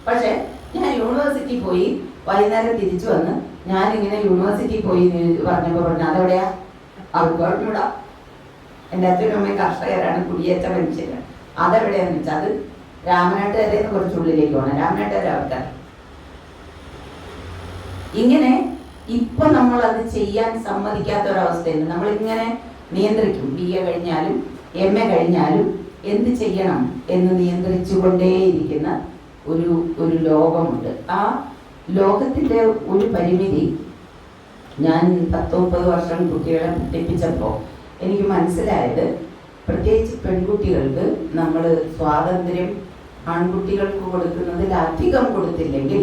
A: പക്ഷെ ഞാൻ യൂണിവേഴ്സിറ്റി പോയി വൈകുന്നേരം തിരിച്ചു വന്ന് ഞാനിങ്ങനെ യൂണിവേഴ്സിറ്റി പോയി പറഞ്ഞപ്പോൾ പറഞ്ഞു, അതെവിടെയാ? അവർക്ക് പറഞ്ഞൂടാ, എൻ്റെ അച്ഛനും അമ്മയും കർഷകരാണ്, കുടിയേറ്റ മനുഷ്യരാണ്. അതെവിടെയാന്ന് വെച്ചാൽ അത് രാമനാട്ടുകരയിൽ നിന്ന് കുറച്ചുള്ളിലേക്ക് പോകണം. രാമനാട്ടുകര ആൾക്കാർ ഇങ്ങനെ ഇപ്പൊ നമ്മൾ അത് ചെയ്യാൻ സമ്മതിക്കാത്ത ഒരവസ്ഥയുണ്ട്. നമ്മളിങ്ങനെ നിയന്ത്രിക്കും. BA കഴിഞ്ഞാലും MA കഴിഞ്ഞാലും എന്ത് ചെയ്യണം എന്ന് നിയന്ത്രിച്ചുകൊണ്ടേയിരിക്കുന്ന ഒരു ലോകമുണ്ട്. ആ ലോകത്തിൻ്റെ ഒരു പരിമിതി ഞാൻ 10-30 വർഷം കുട്ടികളെ പഠിപ്പിച്ചപ്പോൾ എനിക്ക് മനസ്സിലായത്, പ്രത്യേകിച്ച് പെൺകുട്ടികൾക്ക് നമ്മൾ സ്വാതന്ത്ര്യം ആൺകുട്ടികൾക്ക് കൊടുക്കുന്നതിൽ അധികം കൊടുത്തില്ലെങ്കിൽ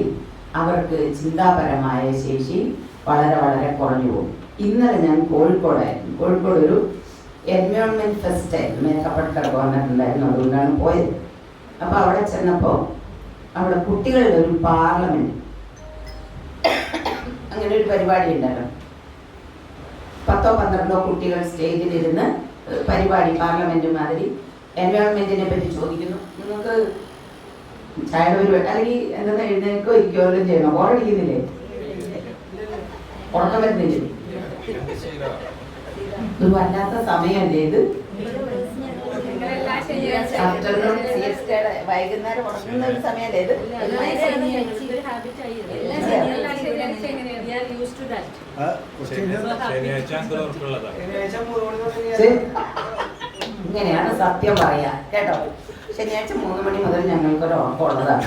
A: അവർക്ക് ചിന്താപരമായ ശേഷി വളരെ വളരെ കുറഞ്ഞു പോകും. ഇന്നലെ ഞാൻ കോഴിക്കോടായിരുന്നു. കോഴിക്കോട് ഒരു എൻവയോൺമെൻറ്റ് ഫെസ്റ്റായിരുന്നു, മേക്കപ്പെട്ട വന്നിട്ടുണ്ടായിരുന്നു, അതുകൊണ്ടാണ് പോയത്. അപ്പോൾ അവിടെ ചെന്നപ്പോൾ അവിടെ കുട്ടികളുടെ ഒരു പാർലമെൻറ്റ് അങ്ങനെ ഒരു പരിപാടി ഉണ്ടല്ലോ. 10-12 കുട്ടികൾ സ്റ്റേജിലിരുന്ന് പരിപാടി, പാർലമെൻറ്റ് മാതിരി എൻവയോൺമെൻറ്റിനെ പറ്റി ചോദിക്കുന്നു. നിങ്ങൾക്ക് ചായയുടെ പരിപാടി അല്ലെങ്കിൽ എന്തെന്ന് എഴുന്നേൽക്കോ ഇരിക്കോ എല്ലാം ചെയ്യണോ? ബോറടിക്കുന്നില്ലേ? ഉറക്കം വരുന്നില്ലേ? ഒരു വല്ലാത്ത സമയമല്ലേ ഇത്? വൈകുന്നേരം ഉറങ്ങുന്ന ഒരു സമയമല്ലേ ഇത്? ഇങ്ങനെയാണ് സത്യം പറയാ കേട്ടോ. ശനിയാഴ്ച 3 മണി മുതൽ ഞങ്ങൾക്കൊരു ഉറക്കമുള്ളതാണ്.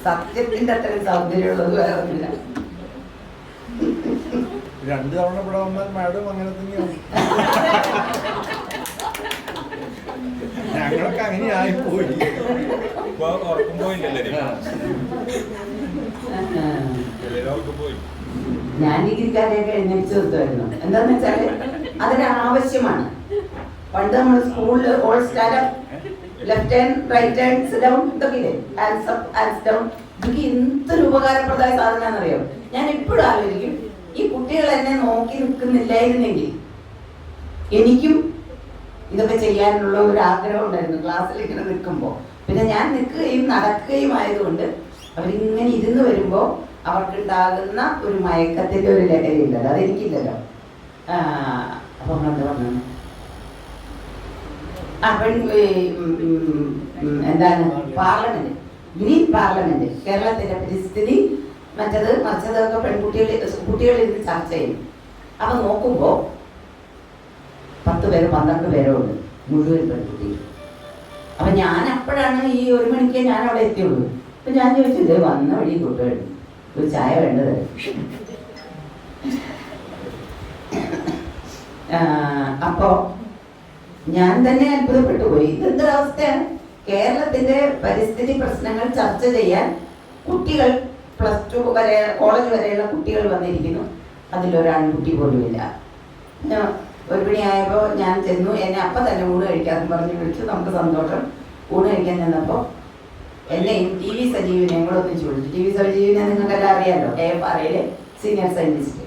A: സത്യത്തിന്റെ അത്രയും സൗന്ദര്യമുള്ളത് വേറെ ഒന്നുമില്ല.
B: 2 തവണ ഇവിടെ വന്നാൽ മാഡം അങ്ങനെ തന്നെയാണ്. ഞങ്ങളൊക്കെ അങ്ങനെയായി പോയി.
A: ഞാൻ ഡിഗ്രിക്കാരെയൊക്കെ എഴുന്നേറ്റ് നിർത്തുമായിരുന്നു. എന്താന്ന് വെച്ചാല് അതൊരാവശ്യമാണ്. പണ്ട് നമ്മൾ സ്കൂളിൽ all stand up, left hand, right hand, sit down, ഇതൊക്കെ ഇല്ലേ, ഹാൻഡ്സ് അപ്പ്, ഹാൻഡ്സ് ഡൗൺ, ഇതൊക്കെ എന്തൊരു ഉപകാരപ്രദമായ സാധനമാണെന്നറിയോ? ഞാൻ എപ്പോഴും ആലോചിക്കും, ഈ കുട്ടികൾ എന്നെ നോക്കി നിൽക്കുന്നില്ലായിരുന്നെങ്കിൽ എനിക്കും ഇതൊക്കെ ചെയ്യാനുള്ള ഒരു ആഗ്രഹം ഉണ്ടായിരുന്നു ക്ലാസ്സിൽ ഇങ്ങനെ നിൽക്കുമ്പോൾ. പിന്നെ ഞാൻ നിൽക്കുകയും നടക്കുകയും ആയതുകൊണ്ട് അവരിങ്ങനെ ഇരുന്ന് വരുമ്പോൾ അവർക്കുണ്ടാകുന്ന ഒരു മയക്കത്തിൻ്റെ ഒരു ലഹരി ഉണ്ടല്ലോ, അതെനിക്കില്ലല്ലോ. അപ്പം എന്താ പറഞ്ഞു, എന്താണ് പാർലമെന്റ്, ഗ്രീൻ പാർലമെന്റ്, കേരളത്തിന്റെ പരിസ്ഥിതി മറിച്ചതൊക്കെ കുട്ടികളിരുന്ന് ചർച്ച ചെയ്യും. അപ്പൊ നോക്കുമ്പോ 10 പേരോ 12 പേരോ ഉണ്ട്, മുഴുവൻ പെൺകുട്ടികൾ. അപ്പൊ ഞാൻ അപ്പോഴാണ് ഈ 1 മണിക്ക് ഞാൻ അവിടെ എത്തിയുള്ളൂ. അപ്പൊ ഞാൻ ചോദിച്ചത് വന്ന വഴി കുട്ടികൾ ഒരു ചായ വേണ്ടത്. അപ്പോ ഞാൻ തന്നെ അത്ഭുതപ്പെട്ടു പോയി. ഇതെന്തൊരവസ്ഥയാണ്? കേരളത്തിന്റെ പരിസ്ഥിതി പ്രശ്നങ്ങൾ ചർച്ച ചെയ്യാൻ കുട്ടികൾ +2 വരെ, കോളേജ് വരെയുള്ള കുട്ടികൾ വന്നിരിക്കുന്നു. അതിലൊരാൺകുട്ടി പോലുമില്ല. 1 മണിയായപ്പോൾ ഞാൻ ചെന്നു. എന്നെ അപ്പം തന്നെ ഊണ് കഴിക്കാമെന്ന് പറഞ്ഞ് വിളിച്ചു. നമുക്ക് സന്തോഷം. ഊണ് കഴിക്കാൻ ചെന്നപ്പോൾ എന്നെയും TV സജീവിനെയും കൂടെ ഒന്നിച്ച് വിളിച്ചു. TV സജീവിനെ നിങ്ങൾക്കെല്ലാം അറിയാമല്ലോ, AFRAയിലെ സീനിയർ സയന്റിസ്റ്റ്.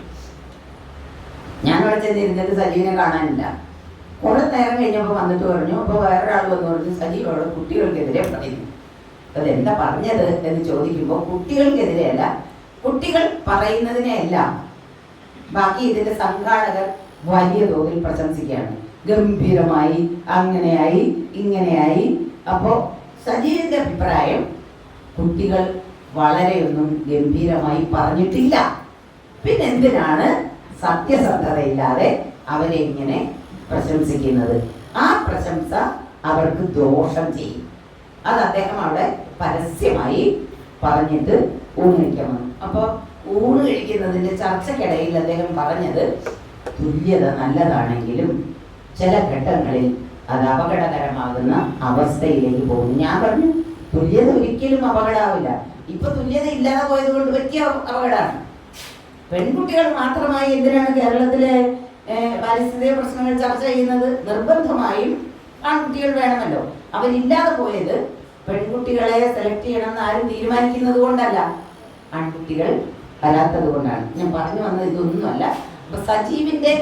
A: ഞാൻ അവിടെ ചെന്നിരുന്നിട്ട് സജീവിനെ കാണാനില്ല. കുറെ നേരം കഴിഞ്ഞപ്പോൾ വന്നിട്ട് പറഞ്ഞു, അപ്പോൾ വേറൊരാൾ വന്ന് പറഞ്ഞു, സജീവ് അവിടെ കുട്ടികൾക്കെതിരെ പറയുന്നു. അതെന്താ പറഞ്ഞത് എന്ന് ചോദിക്കുമ്പോൾ കുട്ടികൾക്കെതിരെയല്ല, കുട്ടികൾ പറയുന്നതിനെയെല്ലാം ബാക്കി ഇതിന്റെ സംഘാടകർ വലിയ തോതിൽ പ്രശംസിക്കുകയാണ്. ഗംഭീരമായി, അങ്ങനെയായി, ഇങ്ങനെയായി. അപ്പോൾ സജീവിന്റെ അഭിപ്രായം കുട്ടികൾ വളരെയൊന്നും ഗംഭീരമായി പറഞ്ഞിട്ടില്ല, പിന്നെന്തിനാണ് സത്യസന്ധതയില്ലാതെ അവരെ ഇങ്ങനെ പ്രശംസിക്കുന്നത്? ആ പ്രശംസ അവർക്ക് ദോഷം ചെയ്യും. അത് അദ്ദേഹം അവിടെ പരസ്യമായി പറഞ്ഞിട്ട് ഊണ് കഴിക്കാൻ വന്നു. അപ്പോൾ ഊണ് കഴിക്കുന്നതിന്റെ ചർച്ചയ്ക്കിടയിൽ അദ്ദേഹം പറഞ്ഞത്, തുല്യത നല്ലതാണെങ്കിലും ചില ഘട്ടങ്ങളിൽ അത് അപകടകരമാകുന്ന അവസ്ഥയിലേക്ക് പോകുന്നു. ഞാൻ പറഞ്ഞു, തുല്യത ഒരിക്കലും അപകടമാവില്ല. ഇപ്പൊ തുല്യത ഇല്ലാതെ പോയത് കൊണ്ട് പറ്റിയ അപകടമാണ്. പെൺകുട്ടികൾ മാത്രമായി എന്തിനാണ് കേരളത്തിലെ പാരിസ്ഥിതിക പ്രശ്നങ്ങൾ ചർച്ച ചെയ്യുന്നത്? നിർബന്ധമായും ആൺകുട്ടികൾ വേണമല്ലോ. അവരില്ലാതെ പോയത് പെൺകുട്ടികളെ സെലക്ട് ചെയ്യണമെന്ന് ആരും തീരുമാനിക്കുന്നത് കൊണ്ടല്ല, ആൺകുട്ടികൾ വരാത്തത് കൊണ്ടാണ്. ഞാൻ പറഞ്ഞു വന്നത് ഇതൊന്നുമല്ല. അപ്പൊ സജീവിന്റെ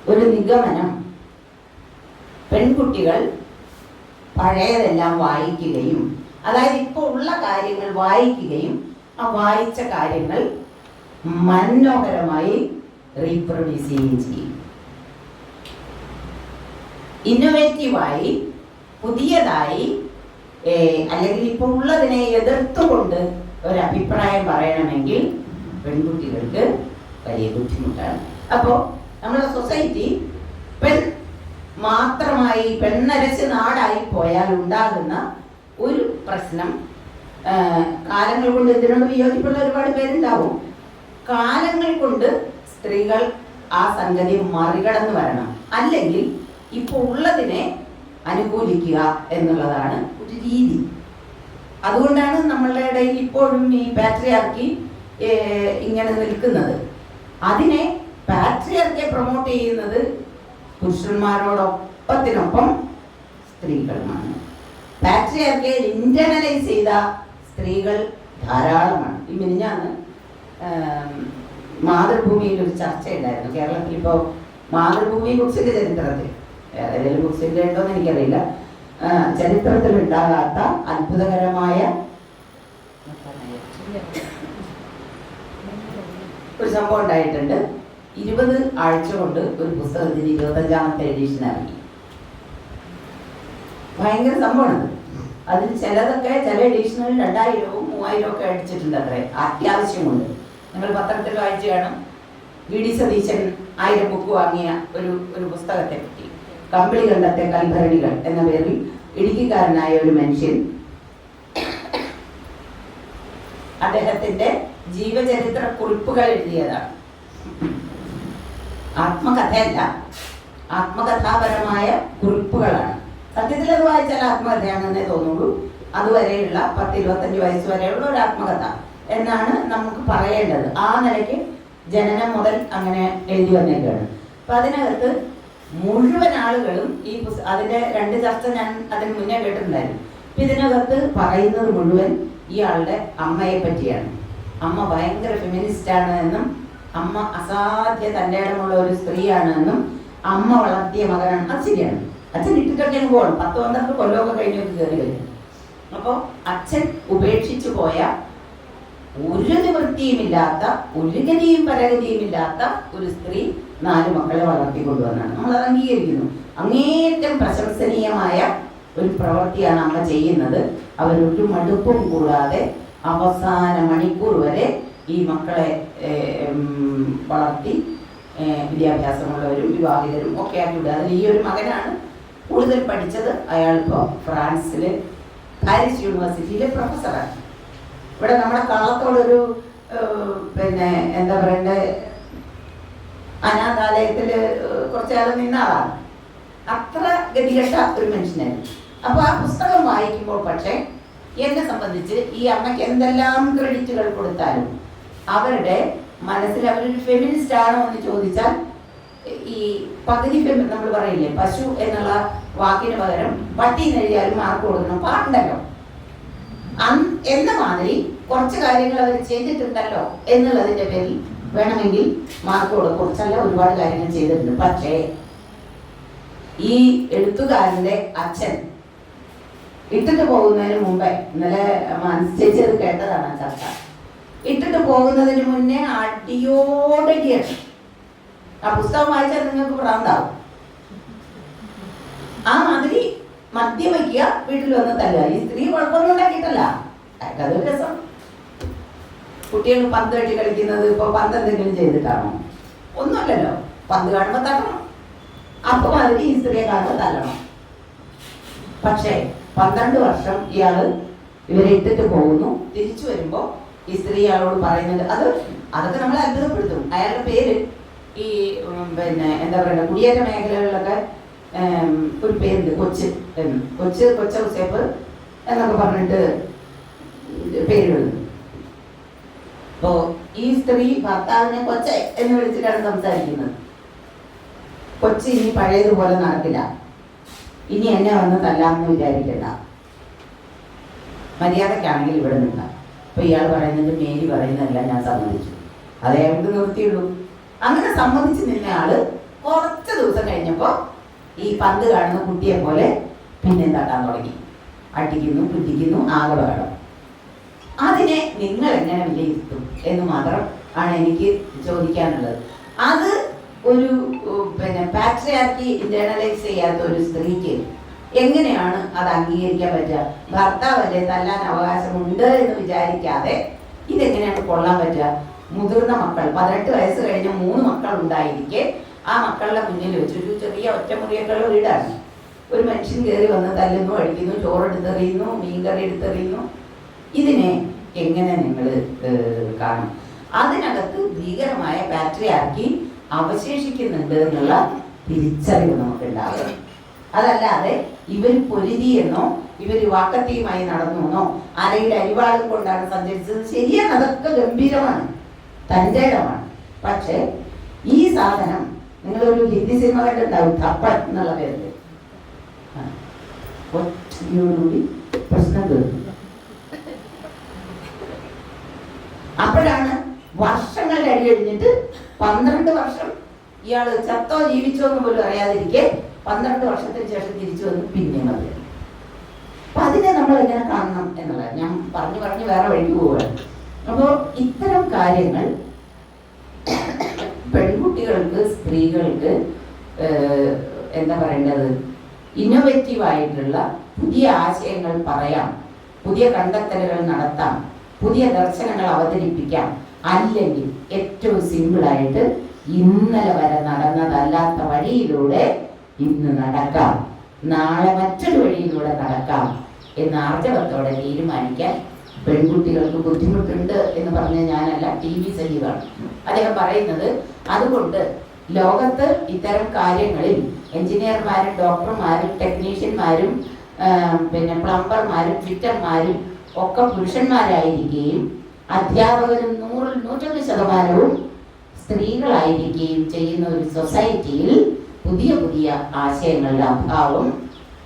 A: ഒരു നിഗമനം, പെൺകുട്ടികൾ പഴയതെല്ലാം വായിക്കുകയും, അതായത് ഇപ്പോൾ ഉള്ള കാര്യങ്ങൾ വായിക്കുകയും ആ വായിച്ച കാര്യങ്ങൾ മനോഹരമായി റീപ്രൊഡ്യൂസ് ചെയ്യുകയും ചെയ്യും. ഇന്നോവേറ്റീവായി, പുതിയതായി, അല്ലെങ്കിൽ ഇപ്പോൾ ഉള്ളതിനെ എതിർത്തുകൊണ്ട് ഒരഭിപ്രായം പറയണമെങ്കിൽ പെൺകുട്ടികൾക്ക് വലിയ ബുദ്ധിമുട്ടാണ്. അപ്പോൾ നമ്മുടെ സൊസൈറ്റി മാത്രമായി പെണ്ണരച്ച് നാടായി പോയാൽ ഉണ്ടാകുന്ന ഒരു പ്രശ്നം, കാലങ്ങൾ കൊണ്ട് ഇതിനോട് വിയോജിപ്പുള്ള ഒരുപാട് പേരുണ്ടാവും. കാലങ്ങൾ കൊണ്ട് സ്ത്രീകൾ ആ സംഗതി മറികടന്നു വരണം. അല്ലെങ്കിൽ ഇപ്പോൾ ഉള്ളതിനെ അനുകൂലിക്കുക എന്നുള്ളതാണ് ഒരു രീതി. അതുകൊണ്ടാണ് നമ്മളുടെ ഇടയിൽ ഇപ്പോഴും ഈ പാട്രിയാർക്കി ഇങ്ങനെ നിൽക്കുന്നത്. അതിനെ പാട്രിയാർക്കിയെ പ്രൊമോട്ട് ചെയ്യുന്നത് പുരുഷന്മാരോടൊപ്പത്തിനൊപ്പം സ്ത്രീകളുമാണ്. പാട്രിയാർക്കിയെ ഇന്റർണലൈസ് ചെയ്ത സ്ത്രീകൾ ധാരാളമാണ്. ഈ മിനിഞ്ഞാന്ന് മാതൃഭൂമിയിൽ ഒരു ചർച്ചയുണ്ടായിരുന്നു. കേരളത്തിൽ ഇപ്പോൾ മാതൃഭൂമി ബുക്സിന്റെ ചരിത്രത്തിൽ, ഏതെങ്കിലും ബുക്സിന്റെ ഉണ്ടോയെന്ന് എനിക്കറിയില്ല, ചരിത്രത്തിൽ ഉണ്ടാകാത്ത അത്ഭുതകരമായ ഒരു സംഭവം ഉണ്ടായിട്ടുണ്ട്. 20 ആഴ്ച കൊണ്ട് ഒരു പുസ്തകത്തിന് 25ാമത്തെ എഡിഷൻ ഇറങ്ങി. ഭയങ്കര സംഭവമാണ്. അതിൽ ചിലതൊക്കെ ചില എഡിഷനിൽ 2000-ഉം 3000-ഉം ഒക്കെ അടിച്ചിട്ടുണ്ട്. അത്രേ അത്യാവശ്യമുണ്ട്. നിങ്ങൾ പത്രത്തിൽ വായിച്ചു കാണും. VD സതീശൻ 1000 ബുക്ക് വാങ്ങിയ ഒരു പുസ്തകത്തെ പറ്റി. കമ്പിളി കണ്ടത്തെ കൽഭരണികൾ എന്ന പേരിൽ ഇടുക്കിക്കാരനായ ഒരു മനുഷ്യൻ അദ്ദേഹത്തിന്റെ ജീവചരിത്ര കുറിപ്പുകൾ എഴുതിയതാണ്. ആത്മകഥയല്ല, ആത്മകഥാപരമായ കുറിപ്പുകളാണ്. സത്യത്തിൽ അത് വായിച്ചാൽ ആത്മകഥയാണെന്നേ തോന്നുള്ളൂ. അതുവരെയുള്ള 10-25 വയസ്സ് വരെയുള്ള ഒരു ആത്മകഥ എന്നാണ് നമുക്ക് പറയേണ്ടത്. ആ നിലയ്ക്ക് ജനനം മുതൽ അങ്ങനെ എഴുതി വന്നേക്കാണ്. അപ്പൊ അതിനകത്ത് മുഴുവൻ ആളുകളും ഈ അതിന്റെ 2 ചർച്ച ഞാൻ അതിന് മുന്നേ കേട്ടിട്ടുണ്ടായിരുന്നു. അപ്പൊ ഇതിനകത്ത് പറയുന്നത് മുഴുവൻ ഇയാളുടെ അമ്മയെ പറ്റിയാണ്. അമ്മ ഭയങ്കര ഫെമിനിസ്റ്റ് ആണ് എന്നും അമ്മ അസാധ്യ തന്റെ ഇടമുള്ള ഒരു സ്ത്രീയാണ് എന്നും അമ്മ വളർത്തിയ മകനാണ്. അത് ശരിയാണ്. അച്ഛൻ ഇട്ടിട്ടൊക്കെ പോകണം. 10-12 കൊല്ലമൊക്കെ കഴിഞ്ഞൊക്കെ കയറി കഴിഞ്ഞു. അപ്പോൾ അച്ഛൻ ഉപേക്ഷിച്ചു പോയ ഒരു നിവൃത്തിയുമില്ലാത്ത, ഒരു ഗതിയും പരഗതിയുമില്ലാത്ത ഒരു സ്ത്രീ 4 മക്കളെ വളർത്തിക്കൊണ്ടുവന്നാണ്. നമ്മളത് അംഗീകരിക്കുന്നു. അങ്ങേറ്റം പ്രശംസനീയമായ ഒരു പ്രവൃത്തിയാണ് അമ്മ ചെയ്യുന്നത്. അവരൊരു മടുപ്പും കൂടാതെ അവസാന മണിക്കൂർ വരെ ഈ മക്കളെ വളർത്തി വിദ്യാഭ്യാസമുള്ളവരും വിവാഹിതരും ഒക്കെ ആക്കിവിടുക. അതിൽ ഈ ഒരു മകനാണ് കൂടുതൽ പഠിച്ചത്. അയാളിപ്പോൾ ഫ്രാൻസിൽ പാരീസ് യൂണിവേഴ്സിറ്റിയിലെ പ്രൊഫസറാണ്. ഇവിടെ നമ്മുടെ കള്ളത്തോടൊരു എന്താ പറയണ്ടേ, അനാഥാലയത്തിൽ കുറച്ചു കാലം നിന്ന ആളാണ്. അത്ര ഗതികെട്ട ഒരു മനുഷ്യനായിരുന്നു. അപ്പോൾ ആ പുസ്തകം വായിക്കുമ്പോൾ പക്ഷേ എന്നെ സംബന്ധിച്ച് ഈ അമ്മയ്ക്ക് എന്തെല്ലാം ക്രെഡിറ്റുകൾ കൊടുത്താലും അവരുടെ മനസ്സിൽ അവരൊരു ഫെമിനിസ്റ്റ് ആണോ എന്ന് ചോദിച്ചാൽ ഈ പകുതി നമ്മൾ പറയില്ലേ, പശു എന്നുള്ള വാക്കിന് പകരം പട്ടി എന്നെഴുതിയാലും മാർക്ക് കൊടുക്കണം. പാട്ടുണ്ടല്ലോ എന്ന മാതിരി കുറച്ച് കാര്യങ്ങൾ അവർ ചെയ്തിട്ടുണ്ടല്ലോ എന്നുള്ളതിന്റെ പേരിൽ വേണമെങ്കിൽ മാർക്ക് കൊടുക്കും. കുറച്ചല്ല, ഒരുപാട് കാര്യങ്ങൾ ചെയ്തിട്ടുണ്ട്. പക്ഷേ ഈ എഴുത്തുകാരന്റെ അച്ഛൻ ഇട്ടിട്ട് പോകുന്നതിന് മുമ്പേ, ഇന്നലെ ചേച്ചി അത് കേട്ടതാണ് ആ ചർച്ച, ഇട്ടിട്ട് പോകുന്നതിന് മുന്നേ അടിയോടടിയാണ്. ആ പുസ്തകം വായിച്ചാൽ നിങ്ങൾക്ക് ഭ്രാന്താവും. ആ മാതിരി മദ്യം വയ്ക്കുക, വീട്ടിൽ വന്ന് തല്ലുക. ഈ സ്ത്രീ കുഴപ്പമൊന്നും ഉണ്ടാക്കിയിട്ടല്ല, അതൊരു രസം. കുട്ടികൾ പന്ത് കെട്ടി കളിക്കുന്നത് ഇപ്പൊ പന്ത് എന്തെങ്കിലും ചെയ്തിട്ടാണോ? ഒന്നുമല്ലല്ലോ. പന്ത് കാണുമ്പോൾ തല്ലണം. അപ്പൊ മാതിരി ഈ സ്ത്രീയെ കാണുമ്പോൾ തല്ലണം. പക്ഷേ 12 വർഷം ഇയാള് ഇവരെ ഇട്ടിട്ട് പോകുന്നു. തിരിച്ചു വരുമ്പോ ഈ സ്ത്രീ ഇയാളോട് പറയുന്നുണ്ട്. അതൊക്കെ നമ്മളെ അത്ഭുതപ്പെടുത്തും. അയാളുടെ പേര് ഈ എന്താ പറയുക, കുടിയേറ്റ മേഖലകളിലൊക്കെ ഒരു പേരുണ്ട്, കൊച്ച ഉസേപ്പ് എന്നൊക്കെ പറഞ്ഞിട്ട് പേരുകളുണ്ട്. അപ്പോ ഈ സ്ത്രീ ഭർത്താവിനെ കൊച്ച എന്ന് വിളിച്ചിട്ടാണ് സംസാരിക്കുന്നത്. കൊച്ചി ഇനി പഴയതുപോലെ നടക്കില്ല, ഇനി എന്നെ വന്ന് തല്ലാമെന്ന് വിചാരിക്കണ്ട, മര്യാദക്കാണെങ്കിൽ ഇവിടെ നിൽക്കാം. അപ്പൊ ഇയാൾ പറയുന്നത്, മേരി പറയുന്നതല്ല ഞാൻ സമ്മതിച്ചു, അതേ നമുക്ക് നിർത്തിയുള്ളൂ. അങ്ങനെ സമ്മതിച്ച് നിന്ന ആള് കുറച്ച് ദിവസം കഴിഞ്ഞപ്പോ ഈ പന്ത് കാണുന്ന കുട്ടിയെ പോലെ പിന്നെ തട്ടാൻ തുടങ്ങി. അടിക്കുന്നു, പിടിക്കുന്നു, ആകെ വേണം. അതിനെ നിങ്ങൾ എങ്ങനെ വിലയിരുത്തും എന്ന് മാത്രം ആണ് എനിക്ക് ചോദിക്കാനുള്ളത്. അത് ഒരു പാട്രിയാർക്കി ഇന്റേണലൈസ് ചെയ്യാത്ത ഒരു സ്ത്രീക്ക് എങ്ങനെയാണ് അത് അംഗീകരിക്കാൻ പറ്റുക? ഭർത്താവല്ലേ, തല്ലാൻ അവകാശമുണ്ട് എന്ന് വിചാരിക്കാതെ ഇതെങ്ങനെയാണ് കൊള്ളാൻ പറ്റുക? മുതിർന്ന മക്കൾ, 18 വയസ്സ് കഴിഞ്ഞ 3 മക്കൾ ഉണ്ടായിരിക്കെ ആ മക്കളുടെ മുന്നിൽ വെച്ചൊരു ചെറിയ ഒറ്റമുറിയൊക്കെയുള്ള വീടാണ്. ഒരു മനുഷ്യൻ കയറി വന്ന് തല്ലുന്നു, അടിക്കുന്നു, ചോറെടുത്തെറിയുന്നു, മീൻകറി എടുത്തെറിയുന്നു. ഇതിനെ എങ്ങനെ നിങ്ങൾ കാണും? അതിനകത്ത് ഭീകരമായ പാട്രിയാർക്കി അവശേഷിക്കുന്നുണ്ട് എന്നുള്ള തിരിച്ചറിവ് നമുക്കുണ്ടാകും. അതല്ലാതെ ഇവർ പൊരുതിയെന്നോ ഇവർ വാക്കത്തിയുമായി നടന്നു എന്നോ അരയുടെ അരിവാളും കൊണ്ടാണ് സഞ്ചരിച്ചത്. ശരിയാണ്, അതൊക്കെ ഗംഭീരമാണ്, തൻ്റെ ഇടമാണ്. പക്ഷെ ഈ സാധനം നിങ്ങളൊരു ഹിന്ദി സിനിമ കണ്ടുണ്ടാവും, ഥപ്പൻ എന്നുള്ള പേരിൽ. ഒറ്റയോടുകൂടി പ്രശ്നം തീർന്നു. അപ്പോഴാണ് വർഷങ്ങളുടെ അടി കഴിഞ്ഞിട്ട് 12 വർഷം ഇയാള് ചത്തോ ജീവിച്ചോ എന്ന് പോലും അറിയാതിരിക്കെ 12 വർഷത്തിന് ശേഷം തിരിച്ചു വന്ന് പിന്നെ മതി. അപ്പൊ അതിനെ നമ്മൾ എങ്ങനെ കാണണം എന്നുള്ളത് ഞാൻ പറഞ്ഞു വേറെ വഴിക്ക് പോവുകയാണ്. അപ്പോൾ ഇത്തരം കാര്യങ്ങൾ പെൺകുട്ടികൾക്ക്, സ്ത്രീകൾക്ക് എന്താ പറയേണ്ടത്, ഇന്നോവേറ്റീവായിട്ടുള്ള പുതിയ ആശയങ്ങൾ പറയാം, പുതിയ കണ്ടെത്തലുകൾ നടത്താം, പുതിയ ദർശനങ്ങൾ അവതരിപ്പിക്കാം. അല്ലെങ്കിൽ ഏറ്റവും സിമ്പിളായിട്ട് ഇന്നലെ വരെ നടന്നതല്ലാത്ത വഴിയിലൂടെ ഇന്ന് നടക്കാം, നാളെ മറ്റൊരു വഴിയിലൂടെ നടക്കാം എന്ന് ആർജവത്തോടെ തീരുമാനിക്കാൻ പെൺകുട്ടികൾക്ക് ബുദ്ധിമുട്ടുണ്ട് എന്ന് പറഞ്ഞ ഞാനല്ല, TV സജീവാണ് അദ്ദേഹം പറയുന്നത്. അതുകൊണ്ട് ലോകത്ത് ഇത്തരം കാര്യങ്ങളിൽ എഞ്ചിനീയർമാരും ഡോക്ടർമാരും ടെക്നീഷ്യന്മാരും പിന്നെ പ്ലംബർമാരും ഫിറ്റർമാരും ഒക്കെ പുരുഷന്മാരായിരിക്കുകയും അധ്യാപകരും 100-101% സ്ത്രീകളായിരിക്കുകയും ചെയ്യുന്ന ഒരു സൊസൈറ്റിയിൽ പുതിയ പുതിയ ആശയങ്ങളുടെ അഭാവം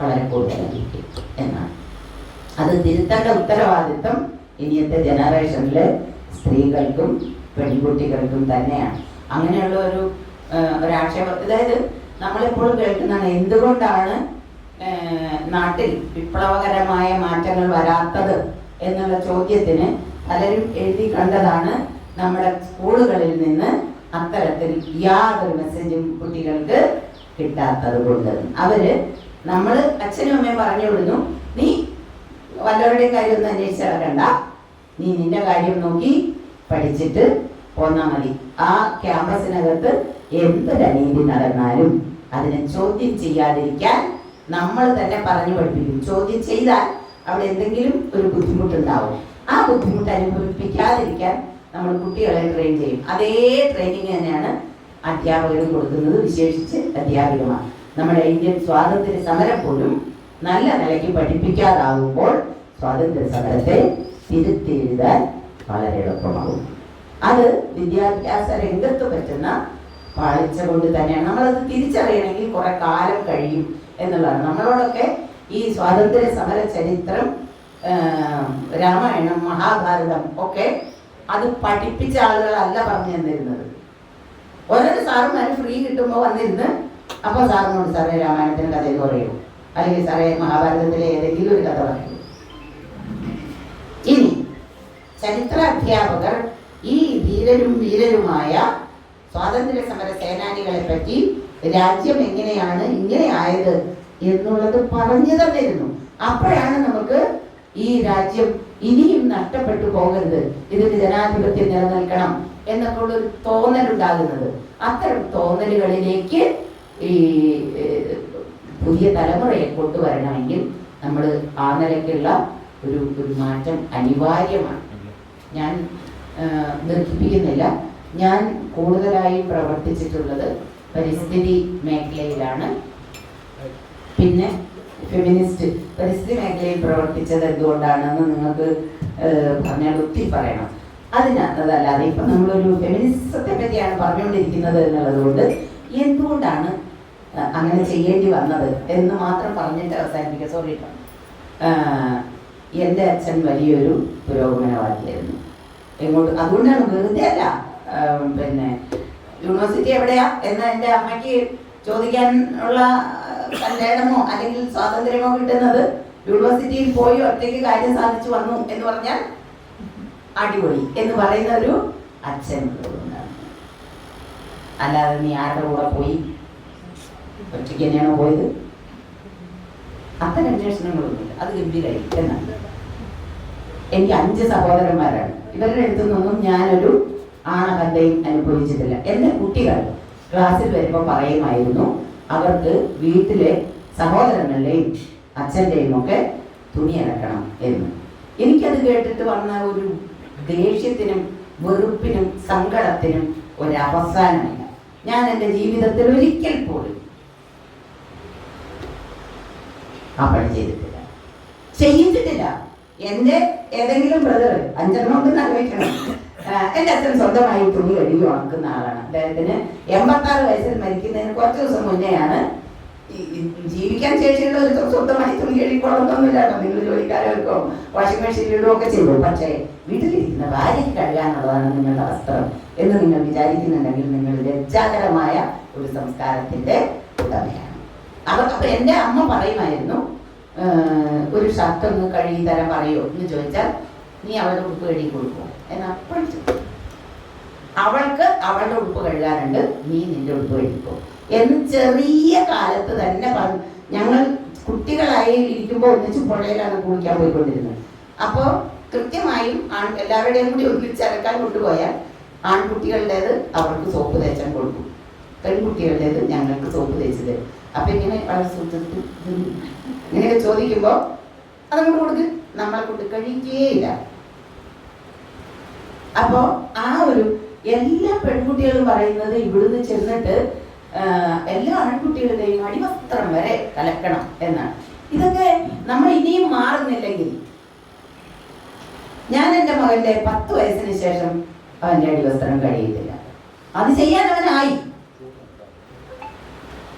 A: വളരെ കൂടുതലായിരിക്കും എന്നാണ്. അത് തിരുത്തേണ്ട ഉത്തരവാദിത്വം ഇനിയത്തെ ജനറേഷനിലെ സ്ത്രീകൾക്കും പെൺകുട്ടികൾക്കും തന്നെയാണ്. അങ്ങനെയുള്ള ഒരാക്ഷേപം, അതായത് നമ്മളെപ്പോഴും കേൾക്കുന്നതാണ് എന്തുകൊണ്ടാണ് നാട്ടിൽ വിപ്ലവകരമായ മാറ്റങ്ങൾ വരാത്തത് എന്നുള്ള ചോദ്യത്തിന് പലരും എഴുതി കണ്ടതാണ് നമ്മുടെ സ്കൂളുകളിൽ നിന്ന് അത്തരത്തിൽ യാതൊരു മെസ്സേജും കുട്ടികൾക്ക് കിട്ടാത്തത് കൊണ്ട്. നമ്മൾ അച്ഛനും അമ്മയും പറഞ്ഞു വിടുന്നു, നീ വല്ലവരുടെയും കാര്യം ഒന്നും അന്വേഷിച്ചിടക്കണ്ട, നീ നിന്റെ കാര്യം നോക്കി പഠിച്ചിട്ട് പോന്നാൽ മതി. ആ ക്യാമ്പസിനകത്ത് എന്തൊരനീതി നടന്നാലും അതിനെ ചോദ്യം ചെയ്യാതിരിക്കാൻ നമ്മൾ തന്നെ പറഞ്ഞു പഠിപ്പിക്കും. ചോദ്യം ചെയ്താൽ അവിടെ എന്തെങ്കിലും ഒരു ബുദ്ധിമുട്ടുണ്ടാവും. ആ ബുദ്ധിമുട്ട് അനുഭവിപ്പിക്കാതിരിക്കാൻ നമ്മൾ കുട്ടികളെ ട്രെയിൻ ചെയ്യും. അതേ ട്രെയിനിങ് തന്നെയാണ് അധ്യാപകരും കൊടുക്കുന്നത്, വിശേഷിച്ച് അധ്യാപികമാർ. നമ്മുടെ ഇന്ത്യൻ സ്വാതന്ത്ര്യ സമരം പോലും നല്ല നിലയ്ക്ക് പഠിപ്പിക്കാതാകുമ്പോൾ സ്വാതന്ത്ര്യ സമരത്തെ തിരുത്തിയെഴുതാൻ വളരെ എളുപ്പമാകും. അത് വിദ്യാഭ്യാസ രംഗത്ത് പറ്റുന്ന പാളിച്ച കൊണ്ട് തന്നെയാണ്. നമ്മളത് തിരിച്ചറിയണമെങ്കിൽ കുറെ കാലം കഴിയും എന്നുള്ളതാണ്. നമ്മളോടൊക്കെ ഈ സ്വാതന്ത്ര്യ സമര ചരിത്രം, രാമായണം, മഹാഭാരതം ഒക്കെ അത് പഠിപ്പിച്ച ആളുകളല്ല പറഞ്ഞു തന്നിരുന്നത്. ഓരോ സാറുമാർ ഫ്രീ കിട്ടുമ്പോൾ വന്നിരുന്ന് അപ്പോൾ സാറിനോട് സാറേ രാമായണത്തിന് കഥയിൽ പറയൂ, അല്ലെങ്കിൽ സാറേ മഹാഭാരതത്തിലെ ഏതെങ്കിലും ഒരു കഥ പറയൂ. ഇനി ചരിത്ര അധ്യാപകർ ഈ ധീരരും വീരരുമായ സ്വാതന്ത്ര്യ സമര സേനാനികളെ പറ്റി രാജ്യം എങ്ങനെയാണ് ഇങ്ങനെ ആയത് എന്നുള്ളത് പറഞ്ഞു തന്നിരുന്നു. അപ്പോഴാണ് നമുക്ക് ഈ രാജ്യം ഇനിയും നഷ്ടപ്പെട്ടു പോകരുത്, ഇതിന് ജനാധിപത്യം നിലനിൽക്കണം എന്നൊക്കെ ഉള്ളൊരു തോന്നലുണ്ടാകുന്നത്. അത്തരം തോന്നലുകളിലേക്ക് ഈ പുതിയ തലമുറയെ കൊണ്ടുവരണമെങ്കിൽ നമ്മൾ ആ നിലയ്ക്കുള്ള ഒരു മാറ്റം അനിവാര്യമാണ്. ഞാൻ ദീർഘിപ്പിക്കുന്നില്ല. ഞാൻ കൂടുതലായും പ്രവർത്തിച്ചിട്ടുള്ളത് പരിസ്ഥിതി മേഖലയിലാണ്. പിന്നെ ഫെമിനിസ്റ്റ് പരിസ്ഥിതി മേഖലയിൽ പ്രവർത്തിച്ചത് എന്തുകൊണ്ടാണെന്ന് നിങ്ങൾക്ക് പറഞ്ഞാൽ ഒത്തിരി പറയണം. അതിനകത്തല്ലാതെ ഇപ്പം നമ്മളൊരു ഫെമിനിസത്തെ പറ്റിയാണ് പറഞ്ഞുകൊണ്ടിരിക്കുന്നത് എന്നുള്ളത് കൊണ്ട് എന്തുകൊണ്ടാണ് അങ്ങനെ ചെയ്യേണ്ടി വന്നത് എന്ന് മാത്രം പറഞ്ഞിട്ട് അവസാനിപ്പിക്കുക. സോറി കേട്ടോ. എൻ്റെ അച്ഛൻ വലിയൊരു പുരോഗമനവാദിയായിരുന്നു. അതുകൊണ്ടാണ്, വെറുതെ അല്ല. പിന്നെ യൂണിവേഴ്സിറ്റി എവിടെയാ എന്ന് എൻ്റെ അമ്മയ്ക്ക് ചോദിക്കാനുള്ള കല്യാണമോ അല്ലെങ്കിൽ സ്വാതന്ത്ര്യമോ കിട്ടുന്നത് യൂണിവേഴ്സിറ്റിയിൽ പോയി ഒറ്റയ്ക്ക് കാര്യം സാധിച്ചു വന്നു എന്ന് പറഞ്ഞാൽ അടിപൊളി എന്ന് പറയുന്ന ഒരു അച്ഛൻ ഉണ്ടാകും. അല്ലാതെ നീ ആരുടെ കൂടെ പോയി ഒറ്റയ്ക്ക് തന്നെയാണോ പോയത്? അത്തരം അന്വേഷണങ്ങളൊന്നുമില്ല. അത് ഗംഭീരായി എന്നാണ്. എനിക്ക് 5 സഹോദരന്മാരാണ്. ഇവരുടെ അടുത്തുനിന്നൊന്നും ഞാനൊരു ആണകന്തയും അനുഭവിച്ചിട്ടില്ല. എൻ്റെ കുട്ടികൾ ക്ലാസ്സിൽ വരുമ്പോൾ പറയുമായിരുന്നു അവർക്ക് വീട്ടിലെ സഹോദരങ്ങളുടെയും അച്ഛൻ്റെയും ഒക്കെ തുണി അലക്കണം എന്ന്. എനിക്കത് കേട്ടിട്ട് വന്ന ഒരു ദേഷ്യത്തിനും വെറുപ്പിനും സങ്കടത്തിനും ഒരവസാനമില്ല. ഞാൻ എൻ്റെ ജീവിതത്തിൽ ഒരിക്കൽ പോലും ആ പണി ചെയ്യിച്ചിട്ടില്ല. എൻ്റെ ഏതെങ്കിലും ബ്രദർ 5 എണ്ണം ആലോചിക്കണം. എൻ്റെ അച്ഛൻ സ്വന്തമായി തുണി കഴുകി ഉണക്കുന്ന ആളാണ്. അദ്ദേഹത്തിന് 86 വയസ്സിൽ മരിക്കുന്നതിന് കുറച്ച് ദിവസം മുന്നെയാണ്. ജീവിക്കാൻ ശേഷിയുള്ള ഒരു സ്വന്തമായി തുണി കഴുകിക്കൊള്ളൊന്നുമില്ല കേട്ടോ. നിങ്ങൾ ജോലിക്കാരൊക്കെ വാഷിംഗ് മെഷീനിലും ഒക്കെ ചെയ്തു. പക്ഷേ വീട്ടിലിരിക്കുന്ന ഭാര്യയ്ക്ക് കഴുകാനുള്ളതാണ് നിങ്ങളുടെ വസ്ത്രം എന്ന് നിങ്ങൾ വിചാരിക്കുന്നുണ്ടെങ്കിൽ നിങ്ങൾ ലജ്ജാകരമായ ഒരു സംസ്കാരത്തിൻ്റെ ഉടമയാണ്. അപ്പൊ എൻ്റെ അമ്മ പറയുമായിരുന്നു, ഒരു ഷർട്ട് ഒന്ന് കഴുകി തരാൻ പറയുമോ എന്ന് ചോദിച്ചാൽ നീ അവളുടെ ഉടുപ്പ് കഴുകി കൊടുക്കുമോ എന്നപ്പോഴും അവൾക്ക് അവളുടെ ഉടുപ്പ് കഴുകാനുണ്ട്, നീ നിന്റെ ഉടുപ്പ് കഴുകിക്കോ എന്ന് ചെറിയ കാലത്ത് തന്നെ പറഞ്ഞു. ഞങ്ങൾ കുട്ടികളായി ഇരിക്കുമ്പോൾ ഒന്നിച്ച് പുഴയിലാണ് കുളിക്കാൻ പോയിക്കൊണ്ടിരുന്നത്. അപ്പോൾ കൃത്യമായും എല്ലാവരുടെയും കൂടി ഒന്നിച്ചലക്കാൻ കൊണ്ടുപോയാൽ ആൺകുട്ടികളുടേത് അവർക്ക് സോപ്പ് തേച്ചാൽ കൊടുക്കും, പെൺകുട്ടികളുടേത് ഞങ്ങൾക്ക് സോപ്പ് തേച്ച് തരും. അപ്പം ഇങ്ങനെ ഇങ്ങനെയൊക്കെ ചോദിക്കുമ്പോൾ അതങ്ങോട്ട് കൊടുക്ക്, നമ്മളെ കൊണ്ട് കഴിയുകയില്ല. അപ്പോൾ ആ ഒരു എല്ലാ പെൺകുട്ടികളും പറയുന്നത് ഇവിടുന്ന് ചെന്നിട്ട് എല്ലാ ആൺകുട്ടികളുടെയും അടിവസ്ത്രം വരെ കലക്കണം എന്നാണ്. ഇതൊക്കെ നമ്മൾ ഇനിയും മാറുന്നില്ലെങ്കിൽ, ഞാൻ എൻ്റെ മകൻ്റെ 10 വയസ്സിന് ശേഷം അവൻ്റെ അടിവസ്ത്രം കഴിയത്തില്ല. അത് ചെയ്യാൻ അവനായി.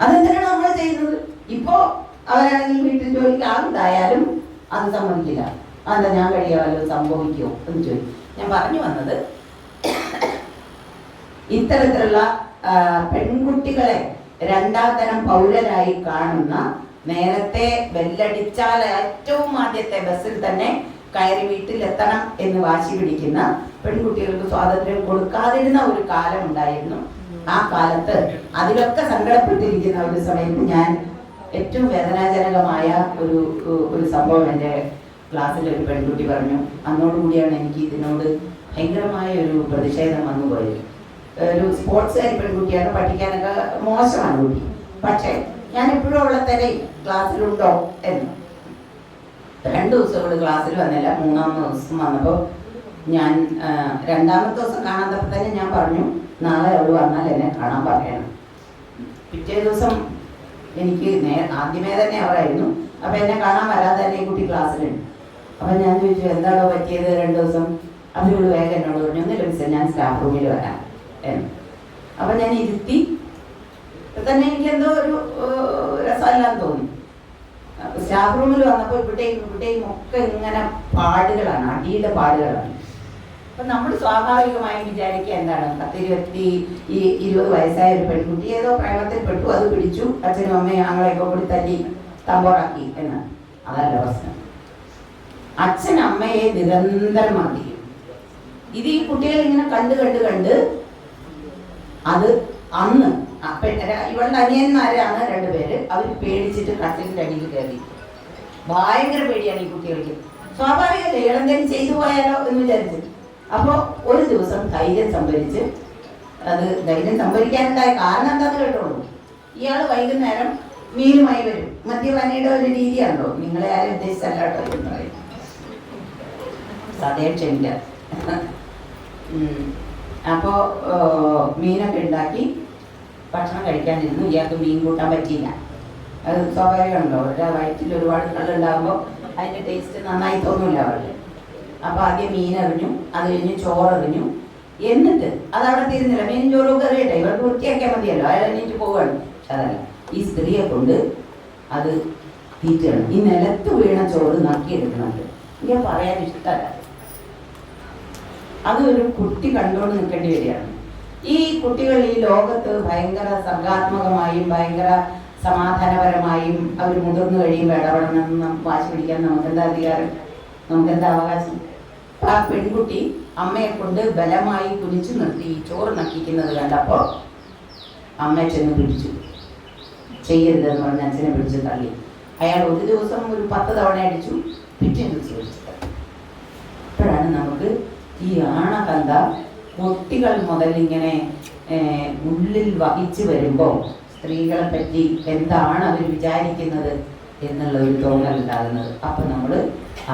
A: അതെന്തിനാണ് നമ്മൾ ചെയ്യുന്നത്? ഇപ്പോ അവനാണെങ്കിൽ വീട്ടിൽ ജോലിക്ക് ആളുണ്ടായാലും അത് സമ്മതിക്കില്ല. അതെന്താ ഞാൻ കഴിയാമല്ലോ, സംഭവിക്കുമോ എന്ന് ചോദിക്കും. ഞാൻ പറഞ്ഞു വന്നത്, ഇത്തരത്തിലുള്ള പെൺകുട്ടികളെ രണ്ടാം തരം പൗരരായി കാണുന്ന, നേരത്തെ ബെല്ലടിച്ചാൽ ഏറ്റവും ആദ്യത്തെ ബസ്സിൽ തന്നെ കയറി വീട്ടിലെത്തണം എന്ന് വാശി പിടിക്കുന്ന പെൺകുട്ടികൾക്ക് സ്വാതന്ത്ര്യം കൊടുക്കാതിരുന്ന ഒരു കാലം ഉണ്ടായിരുന്നു. ആ കാലത്ത് അതിലൊക്കെ സങ്കടപ്പെട്ടിരിക്കുന്ന ഒരു സമയത്ത് ഞാൻ ഏറ്റവും വേദനാജനകമായ ഒരു സംഭവം എൻ്റെ ക്ലാസ്സിൽ ഒരു പെൺകുട്ടി പറഞ്ഞു. അന്നോടുകൂടിയാണ് എനിക്ക് ഇതിനോട് ഭയങ്കരമായ ഒരു പ്രതിഷേധം വന്നുപോയത്. ഒരു സ്പോർട്സുകാരി പെൺകുട്ടിയാണ്, പഠിക്കാനൊക്കെ മോശമാണ് കുട്ടി. പക്ഷെ ഞാൻ എപ്പോഴും അവളെ തിരയും, ക്ലാസ്സിലുണ്ടോ എന്ന്. 2 ദിവസം അവള് ക്ലാസ്സിൽ വന്നില്ല. 3-ാമത്തെ ദിവസം വന്നപ്പോൾ ഞാൻ 2-ാമത്തെ ദിവസം കാണാത്തപ്പോൾ തന്നെ ഞാൻ പറഞ്ഞു, നാളെ അവൾ വന്നാൽ എന്നെ കാണാൻ പറയണം. പിറ്റേ ദിവസം എനിക്ക് ആദ്യമേ തന്നെ അവരായിരുന്നു. അപ്പം എന്നെ കാണാൻ വരാതെ തന്നെ ഈ കുട്ടി ക്ലാസ്സിലുണ്ട്. അപ്പം ഞാൻ ചോദിച്ചു, എന്താണോ പറ്റിയത് 2 ദിവസം? അവരോട് വേഗം എന്നോട് പറഞ്ഞു, ഒന്നുമില്ല മിസ്സേ, ഞാൻ സ്റ്റാഫ് റൂമിൽ വരാം എന്ന്. അപ്പം ഞാൻ ഇരുത്തി തന്നെ എനിക്ക് എന്തോ ഒരു രസമല്ലാന്ന് തോന്നി. സ്റ്റാഫ് റൂമിൽ വന്നപ്പോൾ ഇവിടെയും ഒക്കെ ഇങ്ങനെ പാടുകളാണ്, അടിയുടെ പാടുകളാണ്. അപ്പം നമ്മൾ സ്വാഭാവികമായും വിചാരിക്കുക എന്താണ്, 20 വയസ്സായ ഒരു പെൺകുട്ടി ഏതോ പ്രേമത്തിൽ പെട്ടു, അത് പിടിച്ചു, അച്ഛനും അമ്മയും ആങ്ങളെയൊക്കെ കൂടി തല്ലി തമ്പോറാക്കി എന്നാണ്. അതല്ല പ്രശ്നം. അച്ഛൻ അമ്മയെ നിരന്തരം മർദ്ദിക്കും. ഇത് ഈ കുട്ടികൾ ഇങ്ങനെ കണ്ട് അത് അന്ന് ഇവളുടെ അനിയന്മാരാണ് 2 പേര്. അവർ പേടിച്ചിട്ട് കട്ടിലിന്റെ അടിയിൽ കയറി. ഭയങ്കര പേടിയാണ് ഈ കുട്ടികൾക്ക്. സ്വാഭാവികമല്ലേ, ഇളന്തേലും ചെയ്തു പോയാലോ എന്ന് വിചാരിച്ചു. അപ്പോൾ ഒരു ദിവസം ധൈര്യം സംഭരിച്ച്, അത് ധൈര്യം സംഭരിക്കാനുണ്ടായ കാരണം എന്താണെന്ന് കേട്ടോളൂ. ഇയാൾ വൈകുന്നേരം മീനുമായി വരും. മദ്യപാനിയുടെ ഒരു രീതിയാണല്ലോ, നിങ്ങളെ ആരും ഉദ്ദേശിച്ചല്ല കേട്ടോ എന്ന് പറയും. സദയം ക്ഷമിക്കാം. അപ്പോൾ മീനൊക്കെ ഉണ്ടാക്കി ഭക്ഷണം കഴിക്കാനിരുന്നു. ഇയാൾക്ക് മീൻ കൂട്ടാൻ പറ്റിയില്ല. അത് സ്വാഭാവികമാണല്ലോ, അവരുടെ വയറ്റിൽ ഒരുപാട് കള്ളുണ്ടാകുമ്പോൾ അതിൻ്റെ ടേസ്റ്റ് നന്നായി തോന്നില്ല അവർക്ക്. അപ്പോൾ ആദ്യം മീൻ എറിഞ്ഞു, അത് കഴിഞ്ഞ് ചോറെറിഞ്ഞു. എന്നിട്ട് അതവിടെ തീരുന്നില്ല, മീനും ചോറും കറിയട്ടെ, ഇവർക്ക് വൃത്തിയാക്കിയാൽ മതിയല്ലോ, അയാൾ എണീറ്റ് പോവുകയാണ്. പക്ഷെ അതല്ല, ഈ സ്ത്രീയെ കൊണ്ട് അത് തീറ്റയാണ്. ഈ നിലത്ത് വീണ ചോറ് നക്കിയെടുക്കണത് എനിക്ക് പറയാൻ ഇഷ്ടമല്ല. അത് ഒരു കുട്ടി കണ്ടുകൊണ്ട് നിൽക്കേണ്ടി വരികയാണ്. ഈ കുട്ടികൾ ഈ ലോകത്ത് ഭയങ്കര സർഗാത്മകമായും ഭയങ്കര സമാധാനപരമായും അവർ മുതിർന്നു കഴിയുമ്പോൾ ഇടപെടണമെന്ന് വാശി പിടിക്കാൻ നമുക്കെന്താ അധികാരം, നമുക്കെന്താ അവകാശം? ആ പെൺകുട്ടി അമ്മയെ കൊണ്ട് ബലമായി കുനിച്ചു നിർത്തി ചോറ് നക്കിക്കുന്നത് കണ്ടപ്പോൾ അമ്മയെ ചെന്ന് പിടിച്ചു. ചെയ്യരുതെന്ന് പറഞ്ഞ് അച്ഛനെ പിടിച്ച് തള്ളി. അയാൾ ഒരു ദിവസം ഒരു 10 തവണ അടിച്ചു, പിറ്റേ ദിവസം അടിച്ചു. അപ്പോഴാണ് നമുക്ക് ഈ ആണകന്ത കുട്ടികൾ മുതൽ ഇങ്ങനെ ഉള്ളിൽ വഹിച്ചു വരുമ്പോൾ സ്ത്രീകളെ പറ്റി എന്താണ് അവർ വിചാരിക്കുന്നത് എന്നുള്ള ഒരു തോന്നൽ ഉണ്ടാകുന്നത്. അപ്പം നമ്മൾ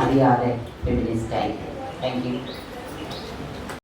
A: അറിയാതെ ഫെമിനിസ്റ്റ് ആയിരിക്കും. Thank you.